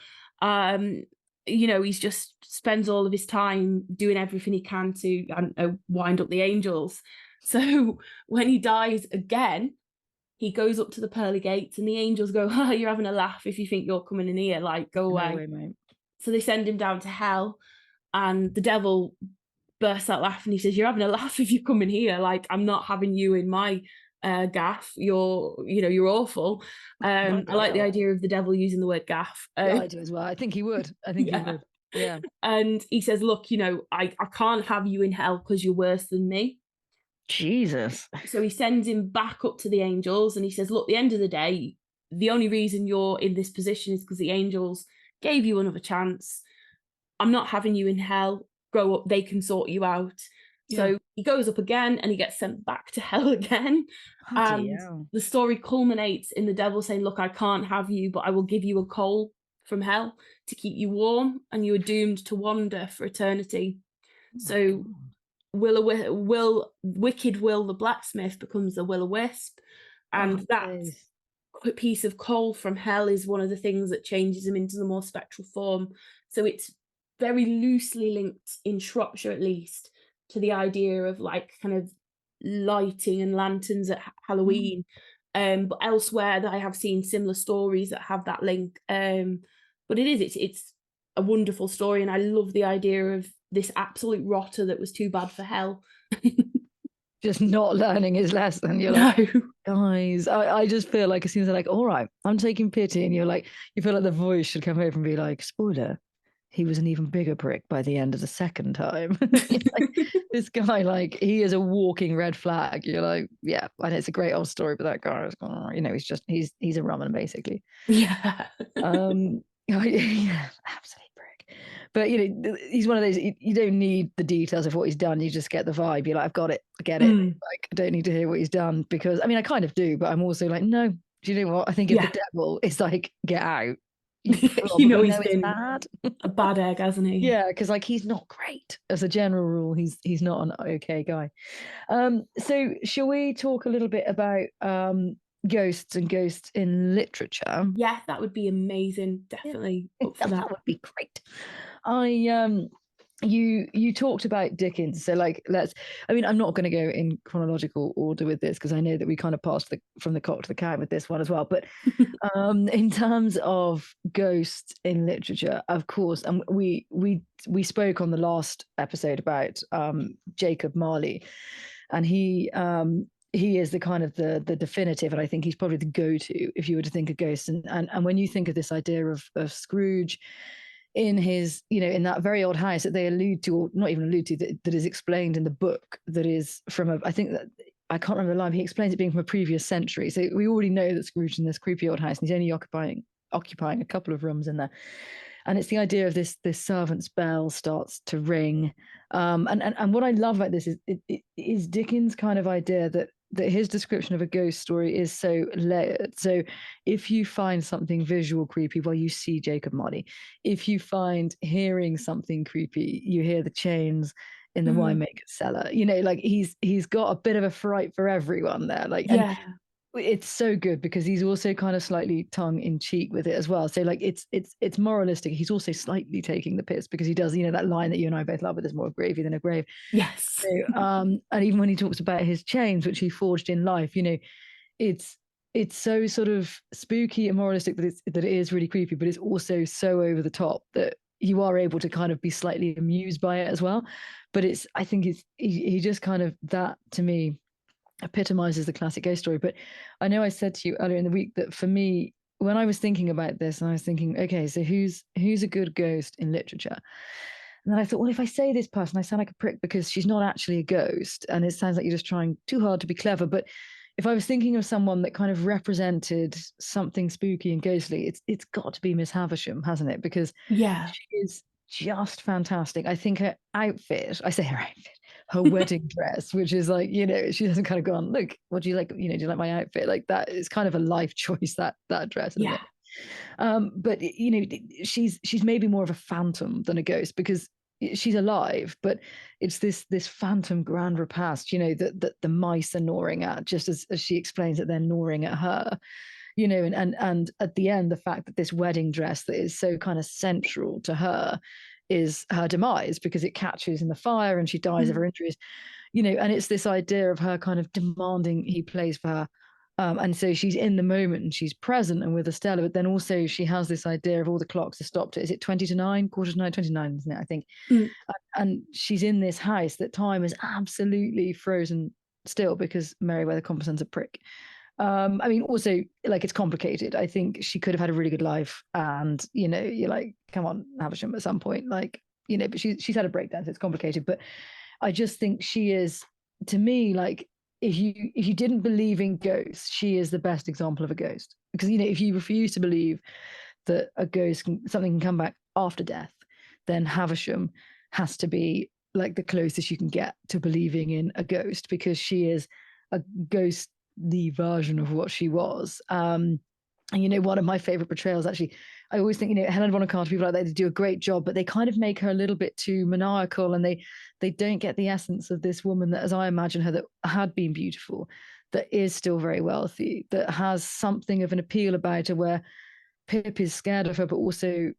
He's just spends all of his time doing everything he can to wind up the angels. So when he dies again, he goes up to the pearly gates, and the angels go, "Oh, you're having a laugh if you think you're coming in here. Like, go away." No way, mate. So they send him down to hell, and the devil bursts out laughing. He says, "You're having a laugh if you come in here. Like, I'm not having you in my gaff. You're awful." I like the idea of the devil using the word gaff. Yeah, I do as well. I think he would. He would. Yeah. And he says, "Look, I can't have you in hell because you're worse than me." Jesus. So he sends him back up to the angels, and he says, "Look, at the end of the day, the only reason you're in this position is because the angels gave you another chance. I'm not having you in hell. Grow up, they can sort you out." Yeah. So he goes up again and he gets sent back to hell again. And the story culminates in the devil saying, "Look, I can't have you, but I will give you a coal from hell to keep you warm, and you are doomed to wander for eternity." So Wicked Will the blacksmith becomes a will-o-wisp, and that piece of coal from hell is one of the things that changes him into the more spectral form. So it's very loosely linked, in Shropshire at least, to the idea of like kind of lighting and lanterns at Halloween. But elsewhere that I have seen similar stories that have that link. But it's a wonderful story, and I love the idea of this absolute rotter that was too bad for hell. Just not learning his lesson. You're like, guys, I just feel like as soon as they're like, all right, I'm taking pity, and you're like, you feel like the voice should come over and be like, spoiler, he was an even bigger prick by the end of the second time. Like, this guy, like, he is a walking red flag. You're like, yeah, and it's a great old story, but that guy is, he's a rumman basically. Yeah. Yeah, absolutely prick. But he's one of those, you don't need the details of what he's done, you just get the vibe. You're like, I've got it, I get it. Like, I don't need to hear what he's done, because I kind of do, but I'm also like, no, do you know what? I think if the devil is like, get out, he's been bad. A bad egg, hasn't he? Yeah, because like, he's not great as a general rule. He's not an okay guy. So shall we talk a little bit about ghosts and ghosts in literature? Yeah, that would be amazing. Definitely up for that would be great. You talked about Dickens, so like I'm not going to go in chronological order with this, because I know that we kind of passed from the cock to the cat with this one as well, but in terms of ghosts in literature, of course, and we spoke on the last episode about Jacob Marley, and he is the kind of the definitive, and I think he's probably the go-to if you were to think of ghosts. And when you think of this idea of Scrooge in his, in that very old house that they allude to, or not even allude to, that is explained in the book, that is from I think that, I can't remember the line, he explains it being from a previous century. So we already know that Scrooge in this creepy old house, and he's only occupying a couple of rooms in there. And it's the idea of this servant's bell starts to ring. And what I love about this is Dickens' kind of idea that that his description of a ghost story is so layered. So if you find something visual creepy, well, you see Jacob Marley. If you find hearing something creepy, you hear the chains in the winemaker's cellar. You know, like he's got a bit of a fright for everyone there. Like, and Yeah. it's so good because he's also kind of slightly tongue in cheek with it as well. So like it's moralistic. He's also slightly taking the piss because he does, you know, that line that you and I both love, with there's more gravy than a grave. Yes. So, and even when he talks about his chains, which he forged in life, you know, it's so sort of spooky and moralistic that it is really creepy, but it's also so over the top that you are able to kind of be slightly amused by it as well. But I think he just kind of, that to me epitomizes the classic ghost story. But I know I said to you earlier in the week that for me, when I was thinking about this, and I was thinking, okay, so who's a good ghost in literature? And then I thought, well, if I say this person, I sound like a prick because she's not actually a ghost, and it sounds like you're just trying too hard to be clever. But if I was thinking of someone that kind of represented something spooky and ghostly, it's got to be Miss Havisham, hasn't it? Because she is just fantastic. I think her outfit, I say her outfit, her wedding dress, which is like, you know, she hasn't kind of gone, look, what do you like? You know, do you like my outfit? Like, that is kind of a life choice, that dress, isn't Yeah. it? But you know, she's maybe more of a phantom than a ghost because she's alive, but it's this phantom grand repast, you know, that the mice are gnawing at, just as she explains that they're gnawing at her, you know, and at the end, the fact that this wedding dress that is so kind of central to her is her demise because it catches in the fire and she dies of her injuries, you know, and it's this idea of her kind of demanding he plays for her. And so she's in the moment and she's present and with Estella, but then also she has this idea of all the clocks are stopped. Is it 20 to 9, quarter to 9, 29, isn't it? I think. And she's in this house that time is absolutely frozen still because Meriwether Compson's a prick. I mean, also, like, it's complicated. I think she could have had a really good life, and you know, you're like, come on, Havisham, at some point, like, you know, but she's had a breakdown, so it's complicated. But I just think she is, to me, like, if you didn't believe in ghosts, she is the best example of a ghost. Because, you know, if you refuse to believe that a ghost something can come back after death, then Havisham has to be like the closest you can get to believing in a ghost, because she is a ghost, the version of what she was. And you know, one of my favorite portrayals, actually, I always think, you know, Helen Bonham Carter, people like that, they do a great job, but they kind of make her a little bit too maniacal, and they don't get the essence of this woman that, as I imagine her, that had been beautiful, that is still very wealthy, that has something of an appeal about her, where Pip is scared of her, but also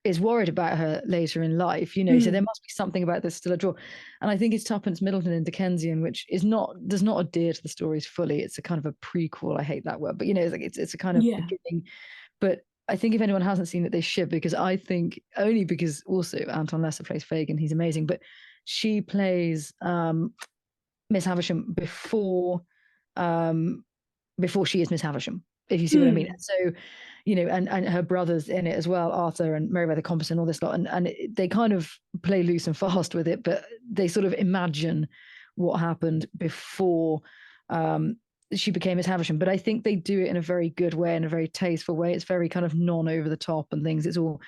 is worried about her later in life, you know. So there must be something about this still a draw. And I think it's Tuppence Middleton in Dickensian, which does not adhere to the stories fully. It's a kind of a prequel. I hate that word, but you know, it's a kind of beginning. But I think if anyone hasn't seen it, they should, because I think, only because also Anton Lesser plays Fagin, he's amazing, but she plays Miss Havisham before she is Miss Havisham, if you see what I mean. And so, you know, and her brothers in it as well, Arthur and Meriwether Compson, all this lot, and they kind of play loose and fast with it, but they sort of imagine what happened before she became Miss Havisham. But I think they do it in a very good way, in a very tasteful way. It's very kind of over the top and things. It's all,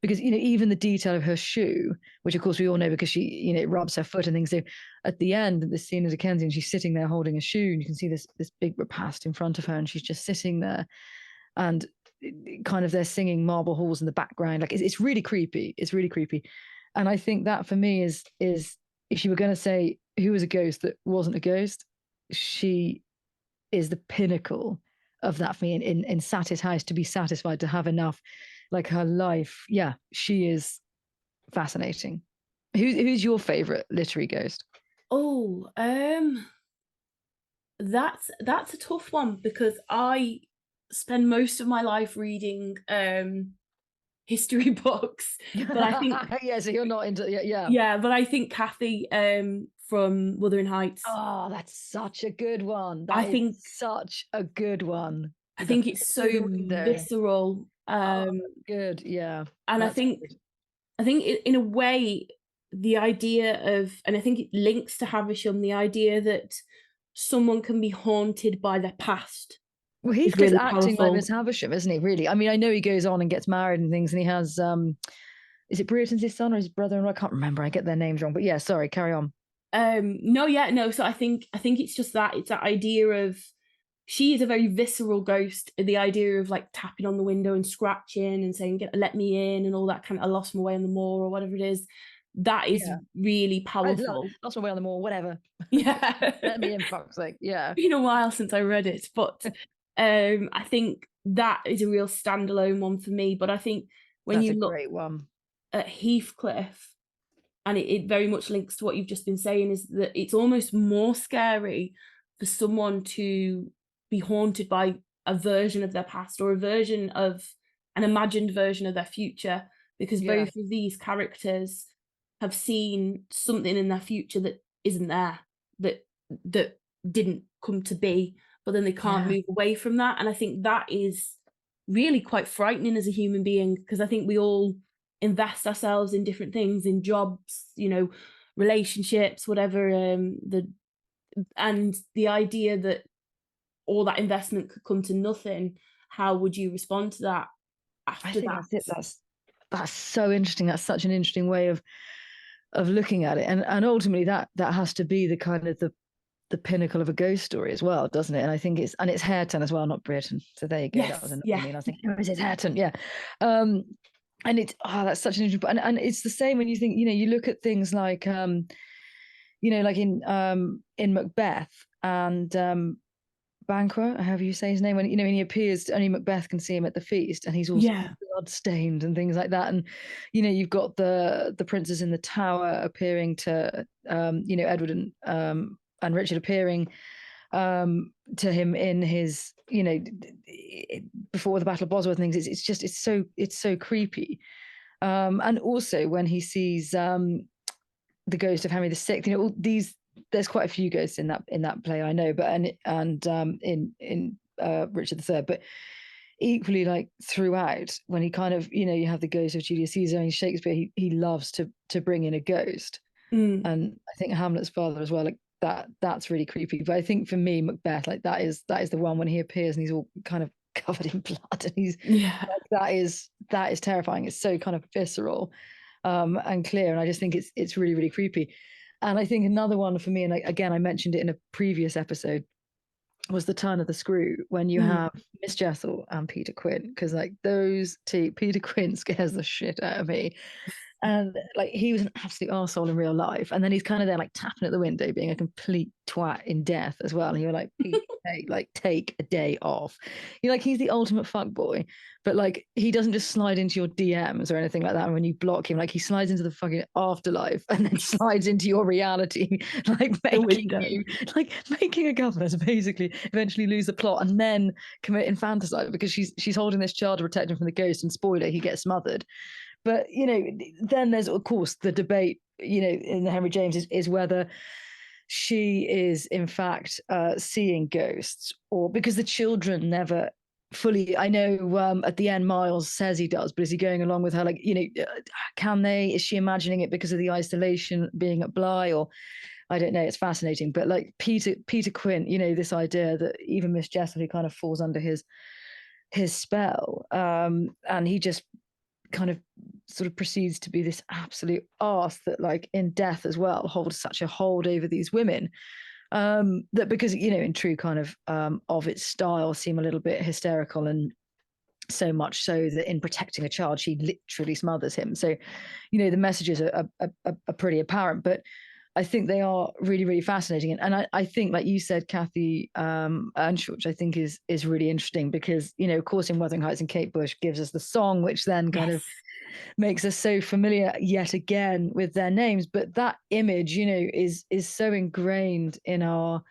because, you know, even the detail of her shoe, which of course we all know because she, you know, it rubs her foot and things. So at the end of the scene of Dickensian, she's sitting there holding a shoe, and you can see this big repast in front of her, and she's just sitting there, and kind of they're singing Marble Halls in the background. Like, it's really creepy. It's really creepy. And I think that for me is if you were going to say who was a ghost that wasn't a ghost, she is the pinnacle of that for me in Satis House, to be satisfied to have enough. Like, her life, yeah, she is fascinating. Who's your favorite literary ghost? Oh, that's a tough one, because I spend most of my life reading history books, but I think yeah, so you're not into yeah, but I think Kathy from Wuthering Heights. Oh, that's such a good one. I That is think such a good one. I With the think it's so through the window. visceral. Oh, good, yeah. And That's good. I think in a way, the idea of, and I think it links to Havisham, the idea that someone can be haunted by their past Well, is Heathcliff's really acting like powerful. Miss Havisham, isn't he? Really? I mean, I know he goes on and gets married and things, and he has is it Brereton's his son or his brother-in-law? I can't remember. I get their names wrong. But yeah, sorry, carry on. No, so I think it's just that, it's that idea of, she is a very visceral ghost. The idea of like tapping on the window and scratching and saying, let me in, and all that kind of, I lost my way on the moor or whatever it is. That is Yeah. really I powerful. lost my way on the moor, whatever. Yeah. Let me in, fuck's sake. Yeah. Been a while since I read it, but I think that is a real standalone one for me. But I think when That's a you look great one. at Heathcliff, and it very much links to what you've just been saying, is that it's almost more scary for someone to be haunted by a version of their past, or a version of an imagined version of their future, because Yeah. both of these characters have seen something in their future that isn't there, that that didn't come to be, but then they can't Yeah. move away from that. And I think that is really quite frightening as a human being, because I think we all invest ourselves in different things, in jobs, relationships, whatever, and the idea that all that investment could come to nothing. How would you respond to that I after think that? that's it. That's so interesting. That's such an interesting way of looking at it. And ultimately that has to be the kind of the pinnacle of a ghost story as well, doesn't it? And I think it's Hareton as well, not Britain. So there you go. That was Yes, annoying yeah, me. And I was thinking, oh, is it Hareton? Yeah. And it's that's such an interesting, and it's the same when you think, you look at things like like in Macbeth, and Banquo, however you say his name, when when he appears, only Macbeth can see him at the feast, and he's all yeah, blood stained and things like that. And you've got the princes in the tower appearing to Edward and Richard appearing to him in his before the Battle of Bosworth and things. It's so creepy. And also when he sees the ghost of Henry VI, all these, there's quite a few ghosts in that play, I know, but and in Richard III, but equally, like throughout, when he kind of, you have the ghost of Julius Caesar in Shakespeare, he loves to bring in a ghost. mm, And I think Hamlet's father as well, like that's really creepy. But I think for me, Macbeth, like that is the one when he appears and he's all kind of covered in blood, and he's yeah, like, that is terrifying. It's so kind of visceral and clear, and I just think it's really, really creepy. And I think another one for me, and again I mentioned it in a previous episode, was the turn of the screw, when you mm, have Miss Jessel and Peter Quint, because like those two, Peter Quint scares the shit out of me. And like he was an absolute arsehole in real life. And then he's kind of there like tapping at the window, being a complete twat in death as well. And you're like, Pete, hey, like take a day off. You're like, he's the ultimate fuck boy. But like he doesn't just slide into your DMs or anything like that. And when you block him, like he slides into the fucking afterlife and then slides into your reality, like the making window. you like making a governess basically eventually lose the plot and then commit infanticide because she's holding this child to protect him from the ghost, and spoiler, he gets smothered. But then there's of course the debate, in the Henry James is whether she is in fact seeing ghosts, or because the children never fully. I know at the end Miles says he does, but is he going along with her? Like, is she imagining it because of the isolation being at Bly, or I don't know. It's fascinating. But like Peter Quint, this idea that even Miss Jessel, who kind of falls under his spell, and he just kind of sort of proceeds to be this absolute arse that, like, in death as well, holds such a hold over these women, that because in true kind of its style, seem a little bit hysterical, and so much so that in protecting a child she literally smothers him. So the messages are pretty apparent, but I think they are really, really fascinating. And I think, like you said, Kathy Earnshaw, which I think is really interesting because, of course, in Wuthering Heights and Kate Bush gives us the song, which then kind of Yes. makes us so familiar yet again with their names. But that image, is so ingrained in our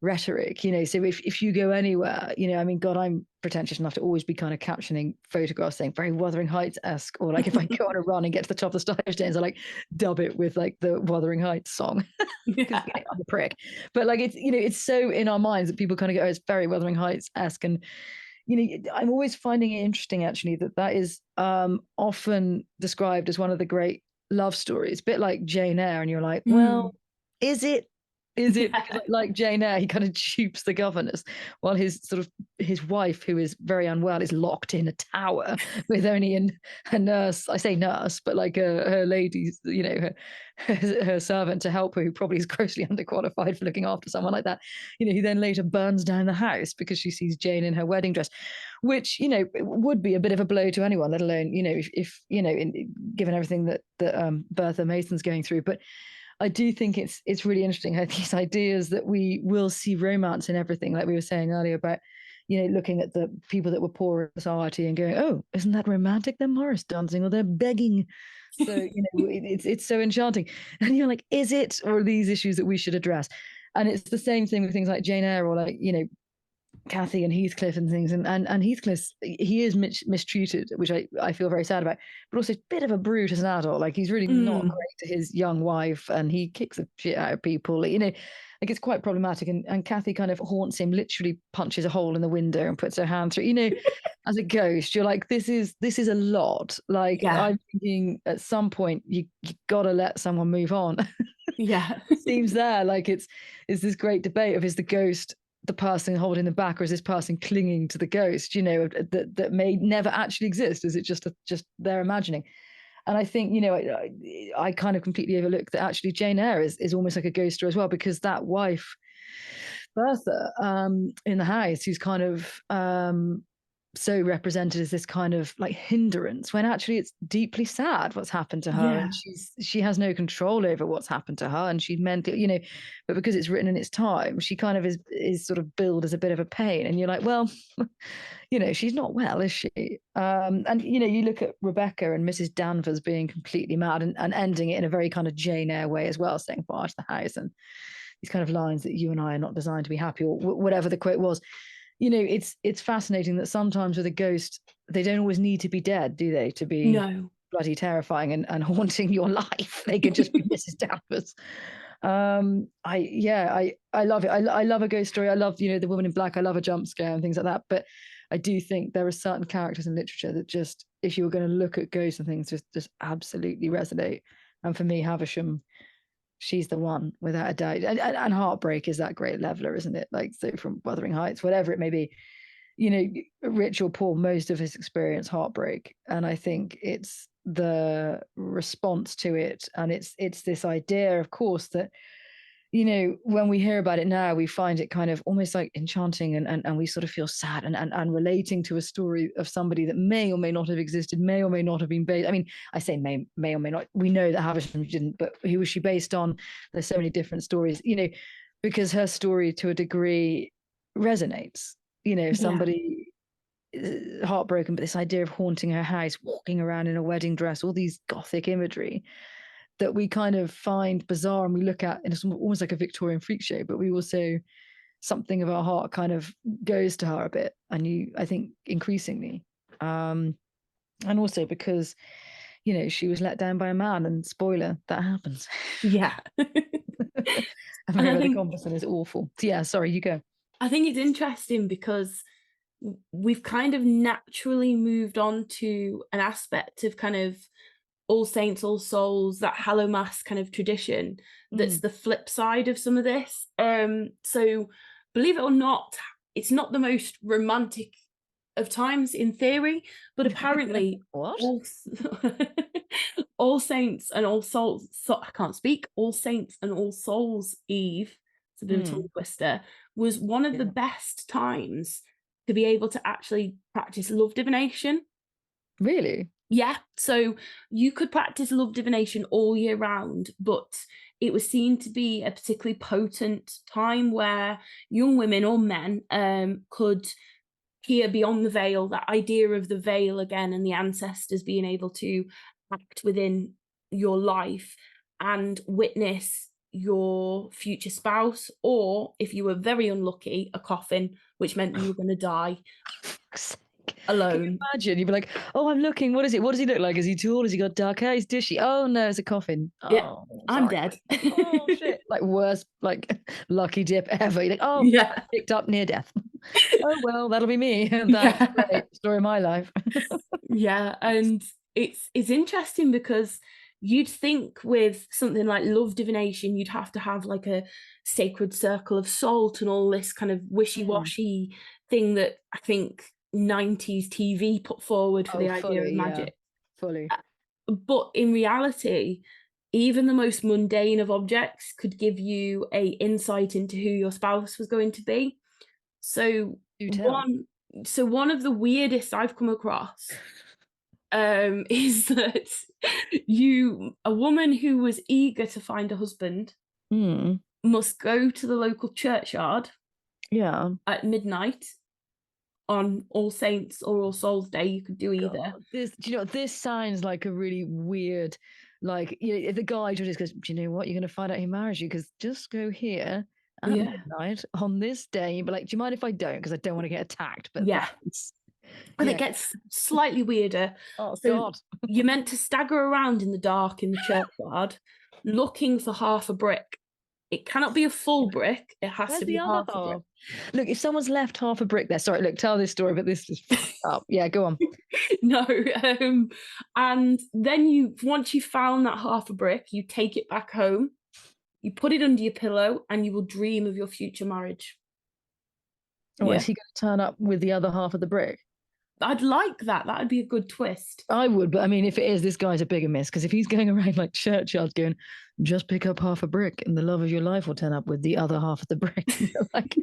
rhetoric, so if you go anywhere, I mean, God, I'm pretentious enough to always be kind of captioning photographs saying very Wuthering Heights-esque, or like if I go on a run and get to the top of the stairs stairs, I like dub it with like the Wuthering Heights song because Yeah. I'm a prick. But like it's so in our minds that people kind of go, oh, it's very Wuthering Heights-esque. And I'm always finding it interesting actually that is often described as one of the great love stories, a bit like Jane Eyre, and you're like, Mm, well, is it? Is it because, like Jane Eyre, he kind of dupes the governess while his wife, who is very unwell, is locked in a tower with only a nurse. I say nurse, but like her lady, her servant to help her, who probably is grossly underqualified for looking after someone like that. Who then later burns down the house because she sees Jane in her wedding dress, which would be a bit of a blow to anyone, let alone if given everything that Bertha Mason's going through, but. I do think it's really interesting how these ideas that we will see romance in everything, like we were saying earlier about, looking at the people that were poor in society and going, oh, isn't that romantic? They're Morris dancing or they're begging. So, it's so enchanting. And you're like, is it, or are these issues that we should address? And it's the same thing with things like Jane Eyre or like, Cathy and Heathcliff and things, and Heathcliff, he is mistreated, which I feel very sad about, but also a bit of a brute as an adult. Like he's really not great to his young wife, and he kicks the shit out of people. Like it's quite problematic. And Cathy kind of haunts him, literally punches a hole in the window and puts her hand through. As a ghost, you're like, this is a lot. Like I'm thinking at some point you gotta let someone move on. Yeah, it seems there like it's this great debate of, is the ghost the person holding them back, or is this person clinging to the ghost, that may never actually exist? Is it just their imagining? And I think, I kind of completely overlooked that actually Jane Eyre is almost like a ghost story as well, because that wife, Bertha, in the house, who's kind of so represented as this kind of like hindrance, when actually it's deeply sad what's happened to her, and she has no control over what's happened to her, and she's mentally, but because it's written in its time, she kind of is sort of billed as a bit of a pain, and you're like, well, she's not well, is she? And you look at Rebecca and Mrs. Danvers being completely mad and ending it in a very kind of Jane Eyre way as well, saying fire to the house, and these kind of lines that you and I are not designed to be happy, or whatever the quote was. It's fascinating that sometimes with a ghost, they don't always need to be dead, do they, to be bloody terrifying and haunting your life. They could just be Mrs. Danvers. I love it. I love a ghost story. I love, the woman in black. I love a jump scare and things like that. But I do think there are certain characters in literature that just, if you were going to look at ghosts and things, just absolutely resonate. And for me, Havisham, she's the one without a doubt. And Heartbreak is that great leveler, isn't it? Like, so from Wuthering Heights, whatever it may be, rich or poor, most of his experience heartbreak. And I think it's the response to it, and it's this idea, of course, that when we hear about it now, we find it kind of almost like enchanting, and we sort of feel sad and relating to a story of somebody that may or may not have existed, may or may not have been based. I mean, I say may or may not. We know that Havisham didn't, but who was she based on? There's so many different stories, because her story to a degree resonates. Somebody heartbroken, but this idea of haunting her house, walking around in a wedding dress, all these gothic imagery that we kind of find bizarre, and we look at, and it's almost like a Victorian freak show, but we also, something of our heart kind of goes to her a bit, and I think increasingly, and also because she was let down by a man, and spoiler, that happens. And I think Compson is awful. So yeah, sorry, you go. I think it's interesting because we've kind of naturally moved on to an aspect of kind of All Saints, All Souls, that Hallowmas kind of tradition that's the flip side of some of this. So believe it or not, it's not the most romantic of times in theory, but apparently All Saints and All Souls, I can't speak, All Saints and All Souls Eve, it's a bit of a tongue twister, was one of the best times to be able to actually practice love divination. Really? Yeah, so you could practice love divination all year round, but it was seen to be a particularly potent time where young women or men could peer beyond the veil, that idea of the veil again, and the ancestors being able to act within your life and witness your future spouse, or if you were very unlucky, a coffin, which meant you were going to die alone. Can you imagine? You'd be like, oh, I'm looking. What is it? What does he look like? Is he tall? Has he got dark hair? He's dishy. Oh no, it's a coffin. Yeah, oh, I'm dead. Oh shit! Like worst, like lucky dip ever. You're like, oh yeah, picked up near death. Oh well, that'll be me. That's great. Story of my life. Yeah, and it's interesting because you'd think with something like love divination, you'd have to have like a sacred circle of salt and all this kind of wishy-washy thing that I think 90s TV put forward for Oh, the idea of fully, yeah, magic. fully. But in reality, even the most mundane of objects could give you a insight into who your spouse was going to be. So Do tell. one of the weirdest I've come across is that a woman who was eager to find a husband Mm, must go to the local churchyard yeah. at midnight on All Saints or All Souls Day. You could do either. God, do you know, this sounds like a really weird, like, you know, if the guy just goes, do you know what, you're going to find out he marries you because just go here at Yeah. midnight on this day. But like, do you mind if I don't? Because I don't want to get attacked. But Yeah. that's, And yeah. it gets slightly weirder. Oh, So God. you're meant to stagger around in the dark in the churchyard looking for half a brick. It cannot be a full brick. It has Where's to the be other half a brick. half? Look, if someone's left half a brick there, sorry, look, tell this story, but this is fucked up. Yeah, go on. No. And then once you found that half a brick, you take it back home, you put it under your pillow, and you will dream of your future marriage. Oh, Yeah. is he going to turn up with the other half of the brick? I'd like that. That'd be a good twist. I would, but I mean, if it is, this guy's a bigger miss because if he's going around like churchyards going, just pick up half a brick and the love of your life will turn up with the other half of the brick. Like,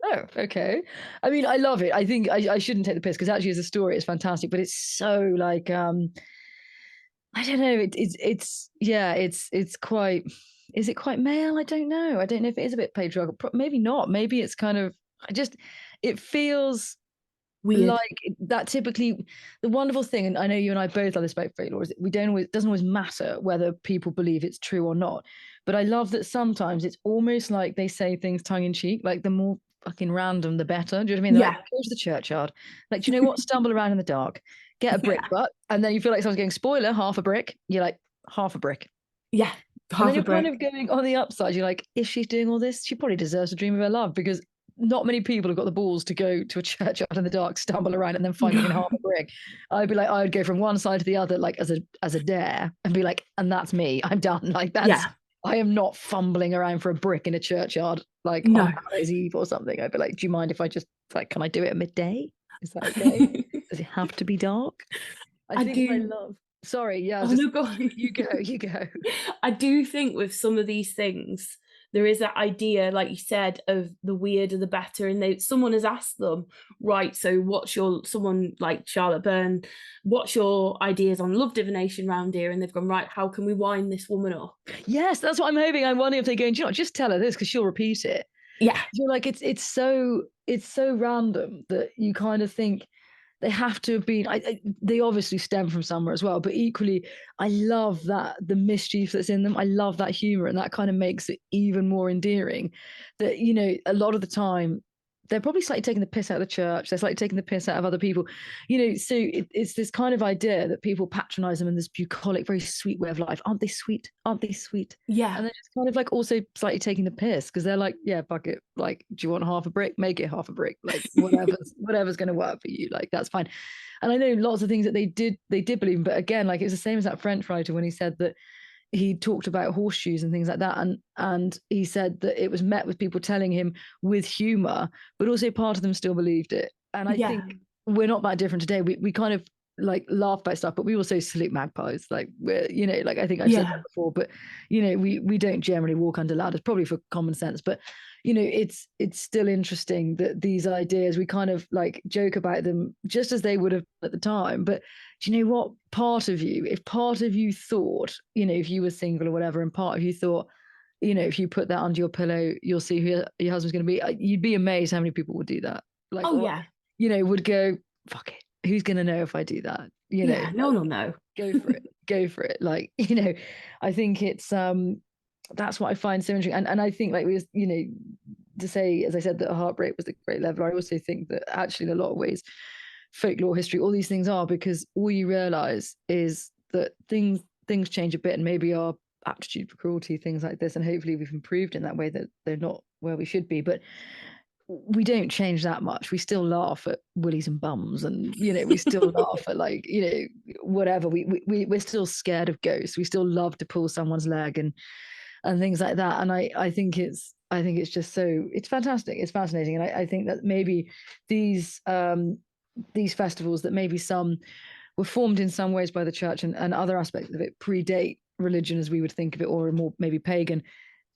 oh, okay. I mean, I love it. I think I shouldn't take the piss because actually, as a story, it's fantastic, but it's so like, I don't know. It's quite. Is it quite male? I don't know. I don't know if it is a bit patriarchal. Maybe not. Maybe it's kind of. It feels Weird. like that. Typically, the wonderful thing, and I know you and I both love this about folklore, is that it doesn't always matter whether people believe it's true or not. But I love that sometimes it's almost like they say things tongue in cheek, like the more fucking random, the better. Do you know what I mean? They're Yeah. like, go to the churchyard. Like, do you know what? Stumble around in the dark, get a brick Yeah. butt, and then you feel like someone's going, spoiler, half a brick. You're like, half a brick. Yeah. And then Half a you're kind brick. of going on the upside. You're like, if she's doing all this, she probably deserves a dream of her love because not many people have got the balls to go to a churchyard in the dark, stumble around, and then find me in half a brick. I'd be like, I would go from one side to the other, like as a dare, and be like, and that's me. I'm done. Like that's. Yeah. I am not fumbling around for a brick in a churchyard like No. on Hallows Eve or something. I'd be like, do you mind if I just like, can I do it at midday? Is that okay? Does it have to be dark? I think do. I love. Sorry, yeah. Oh, Just no, go on. you go. You go. I do think with some of these things, there is that idea, like you said, of the weirder the better. And someone has asked them, right, so someone like Charlotte Byrne, what's your ideas on love divination round here? And they've gone, right, how can we wind this woman up? Yes, that's what I'm hoping. I'm wondering if they're going, do you know what, just tell her this because she'll repeat it. Yeah. You're like, it's so random that you kind of think they have to have been. They obviously stem from somewhere as well, but equally, I love that the mischief that's in them. I love that humor, and that kind of makes it even more endearing. That you know, a lot of the time, they're probably slightly taking the piss out of the church. They're slightly taking the piss out of other people. You know, so it's this kind of idea that people patronize them in this bucolic, very sweet way of life. Aren't they sweet? Aren't they sweet? Yeah. And they're just kind of like also slightly taking the piss because they're like, yeah, fuck it. Like, do you want half a brick? Make it half a brick. Like, whatever's going to work for you. Like, that's fine. And I know lots of things that they did believe in, but again, like it's the same as that French writer when he said that he talked about horseshoes and things like that, and he said that it was met with people telling him with humor, but also part of them still believed it. And I think we're not that different today. We kind of like laugh about stuff, but we also salute magpies. Like we're, you know, like I think I've said that before, but you know, we don't generally walk under ladders, probably for common sense. But you know, it's still interesting that these ideas, we kind of like joke about them just as they would have at the time. But do you know what? If part of you thought, you know, if you were single or whatever, and part of you thought, you know, if you put that under your pillow, you'll see who your husband's going to be. You'd be amazed how many people would do that. Like, you know, would go, fuck it. Who's going to know if I do that? You know, no. Go for it. Go for it. Like, you know, I think it's, that's what I find so interesting. And I think like you know, to say, as I said, that a heartbreak was the great leveler, I also think that actually in a lot of ways, folklore, history, all these things are, because all you realize is that things change a bit, and maybe our aptitude for cruelty, things like this, and hopefully we've improved in that way, that they're not where we should be. But we don't change that much. We still laugh at willies and bums, and we still laugh at whatever. We're still scared of ghosts. We still love to pull someone's leg and things like that. And I think it's just it's fantastic. It's fascinating, and I think that maybe these festivals, that maybe some were formed in some ways by the church, and other aspects of it predate religion as we would think of it, or are more maybe pagan,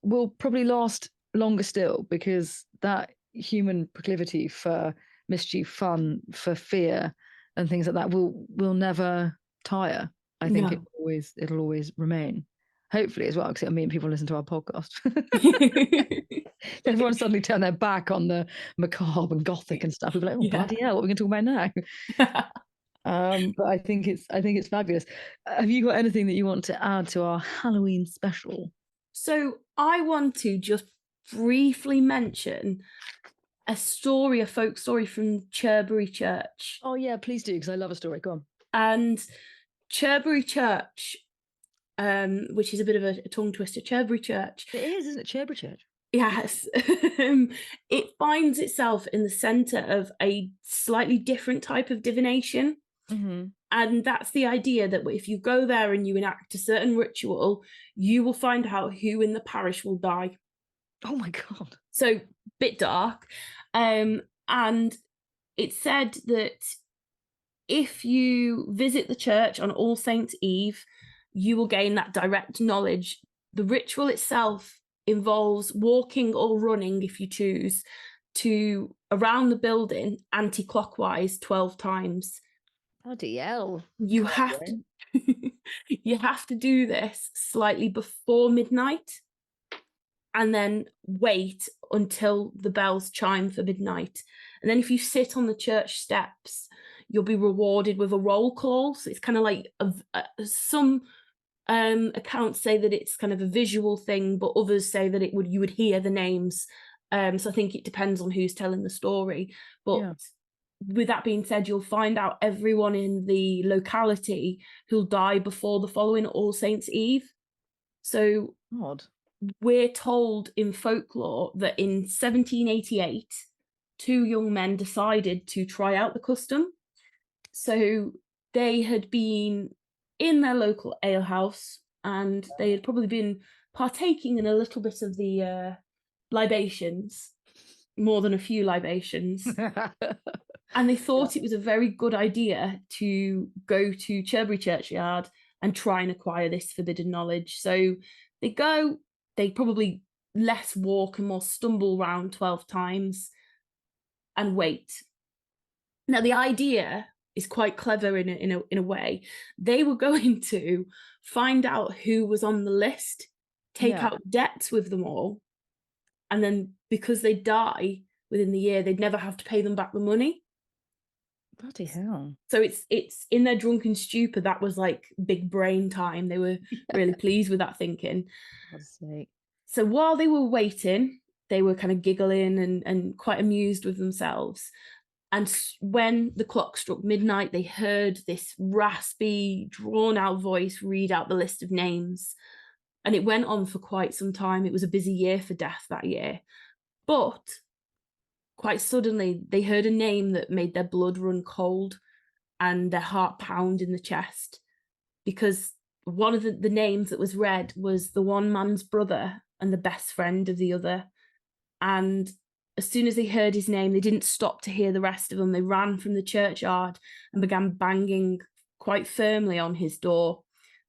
will probably last longer still, because that human proclivity for mischief, fun, for fear, and things like that will never tire. I think it'll always remain. Hopefully, as well, because it'll mean people listen to our podcast. Everyone suddenly turn their back on the macabre and gothic and stuff. We'll be like, oh, bloody hell, what are we going to talk about now? But I think it's fabulous. Have you got anything that you want to add to our Halloween special? So I want to just briefly mention a folk story from Cherbury Church. Oh yeah, please do, because I love a story. Go on. And Cherbury Church, which is a bit of a tongue twister, Cherbury Church. It is, isn't it? Cherbury Church. Yes. It finds itself in the centre of a slightly different type of divination. Mm-hmm. And that's the idea that if you go there and you enact a certain ritual, you will find out who in the parish will die. Oh my God. So, bit dark. And it said that if you visit the church on All Saints' Eve, you will gain that direct knowledge. The ritual itself involves walking or running, if you choose, to around the building anti-clockwise 12 times. Bloody hell. You have to do this slightly before midnight, and then wait until the bells chime for midnight. And then if you sit on the church steps, you'll be rewarded with a roll call. So it's kind of like some accounts say that it's kind of a visual thing, but others say that you would hear the names. So I think it depends on who's telling the story. But with that being said, you'll find out everyone in the locality who'll die before the following All Saints' Eve. So odd. We're told in folklore that in 1788, two young men decided to try out the custom. So they had been in their local alehouse, and they had probably been partaking in a little bit of the libations, more than a few libations. And they thought it was a very good idea to go to Cherbury Churchyard and try and acquire this forbidden knowledge. So they go, they probably less walk and more stumble round 12 times and wait. Now, the idea is quite clever in a way. They were going to find out who was on the list, take out debts with them all, and then because they die within the year, they'd never have to pay them back the money. Bloody hell. So it's in their drunken stupor, that was like big brain time. They were really pleased with that thinking. So while they were waiting, they were kind of giggling and quite amused with themselves. And when the clock struck midnight, they heard this raspy, drawn-out voice read out the list of names. And it went on for quite some time. It was a busy year for death that year. But quite suddenly, they heard a name that made their blood run cold and their heart pound in the chest, because one of the names that was read was the one man's brother and the best friend of the other. And as soon as they heard his name, they didn't stop to hear the rest of them. They ran from the churchyard and began banging quite firmly on his door.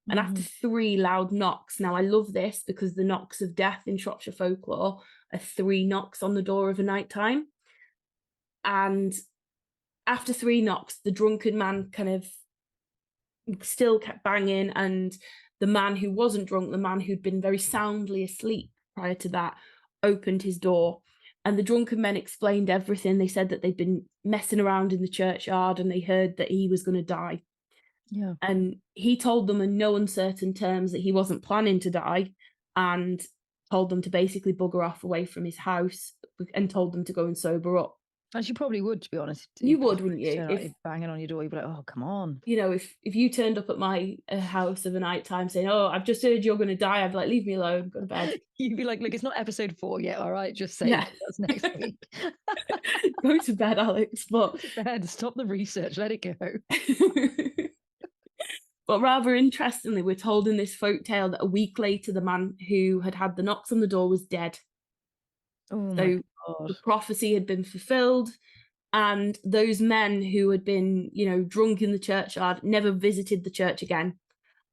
And after 3 loud knocks, now I love this because the knocks of death in Shropshire folklore are 3 knocks on the door of a night time. And after 3 knocks, the drunken man kind of still kept banging, and the man who wasn't drunk, the man who'd been very soundly asleep prior to that, opened his door. And the drunken men explained everything. They said that they'd been messing around in the churchyard and they heard that he was going to die. Yeah. And he told them in no uncertain terms that he wasn't planning to die, and told them to basically bugger off away from his house, and told them to go and sober up. As you probably would, to be honest. You would, wouldn't you? If banging on your door, you'd be like, oh, come on. You know, if you turned up at my house of a night time saying, oh, I've just heard you're going to die, I'd be like, leave me alone, go to bed. You'd be like, look, it's not episode 4 yet, all right? Just say that's next week. Go to bed, Alex. But Bed, stop the research, let it go. But rather interestingly, we're told in this folk tale that a week later, the man who had the knocks on the door was dead. Oh my So God. the prophecy had been fulfilled, and those men who had been, drunk in the churchyard never visited the church again.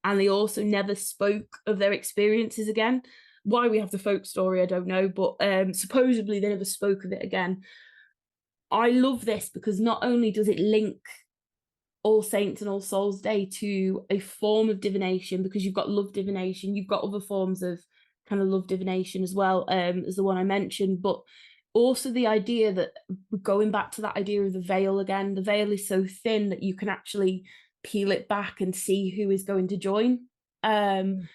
And they also never spoke of their experiences again. Why we have the folk story, I don't know, but supposedly they never spoke of it again. I love this because not only does it link All Saints and All Souls Day to a form of divination, because you've got love divination, you've got other forms of kind of love divination as well, as the one I mentioned, but also the idea that, going back to that idea of the veil again, the veil is so thin that you can actually peel it back and see who is going to join. And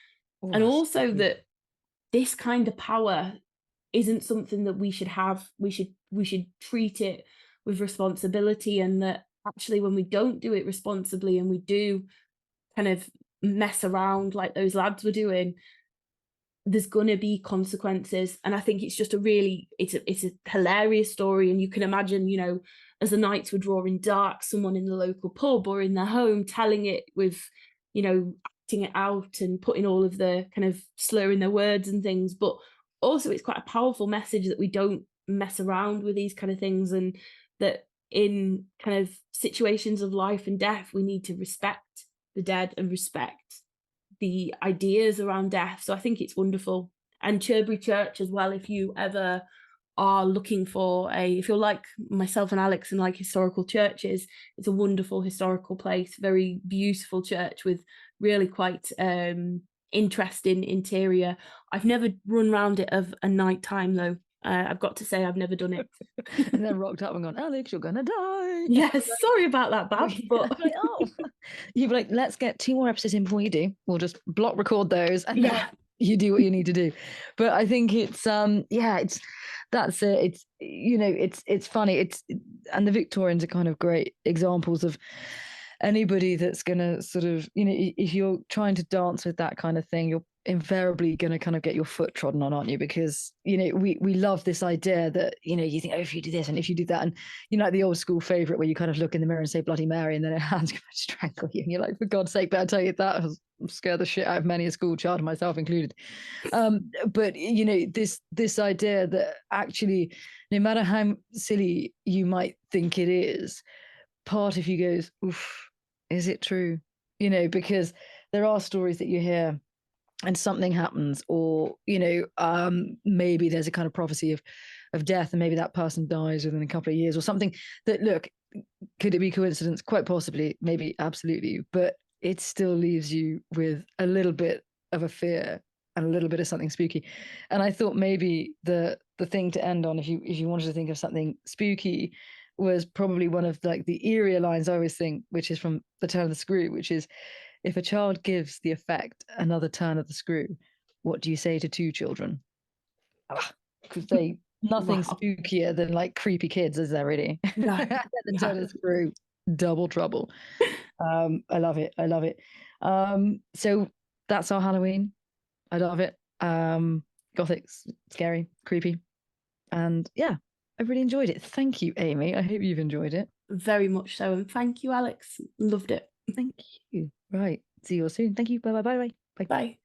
also that this kind of power isn't something that we should have. We should treat it with responsibility, and that actually when we don't do it responsibly and we do kind of mess around like those lads were doing, there's gonna be consequences. And I think it's just it's a hilarious story. And you can imagine, as the nights were drawing dark, someone in the local pub or in their home telling it with, acting it out and putting all of the kind of slurring their words and things. But also it's quite a powerful message that we don't mess around with these kind of things, and that in kind of situations of life and death, we need to respect the dead and respect the ideas around death. So I think it's wonderful. And Cherbury Church as well, if you ever are looking for if you're like myself and Alex and like historical churches, it's a wonderful historical place, very beautiful church with really quite interesting interior. I've never run round it of a night time though. I've got to say I've never done it. And then rocked up and gone, Alex, you're gonna die. Yes, sorry about that, Babs. But like, you'd be like, let's get 2 more episodes in before you do. We'll just block record those, and you do what you need to do. But I think it's that's it. It's funny. And the Victorians are kind of great examples of anybody that's gonna sort of, if you're trying to dance with that kind of thing, you're invariably going to kind of get your foot trodden on, aren't you? Because we love this idea that you think, oh, if you do this and if you do that, and like the old school favorite where you kind of look in the mirror and say Bloody Mary, and then her hands going to strangle you, and you're like, for God's sake. But I tell you, that has scared the shit out of many a school child, myself included. But this idea that actually, no matter how silly you might think it is, part of you goes, oof, is it true? Because there are stories that you hear and something happens, or maybe there's a kind of prophecy of death, and maybe that person dies within a couple of years or something. That, look, could it be coincidence? Quite possibly, maybe, absolutely, but it still leaves you with a little bit of a fear and a little bit of something spooky. And I thought maybe the thing to end on, if you wanted to think of something spooky, was probably one of like the eerier lines I always think, which is from The Turn of the Screw, which is, if a child gives the effect another turn of the screw, what do you say to 2 children? Because nothing spookier than like creepy kids, is there really? No, the turn of the screw, double trouble. I love it. So that's our Halloween. I love it. Gothic, scary, creepy, and yeah, I really enjoyed it. Thank you, Amy. I hope you've enjoyed it. Very much so, and thank you, Alex. Loved it. Thank you. Right. See you all soon. Thank you. Bye. Bye.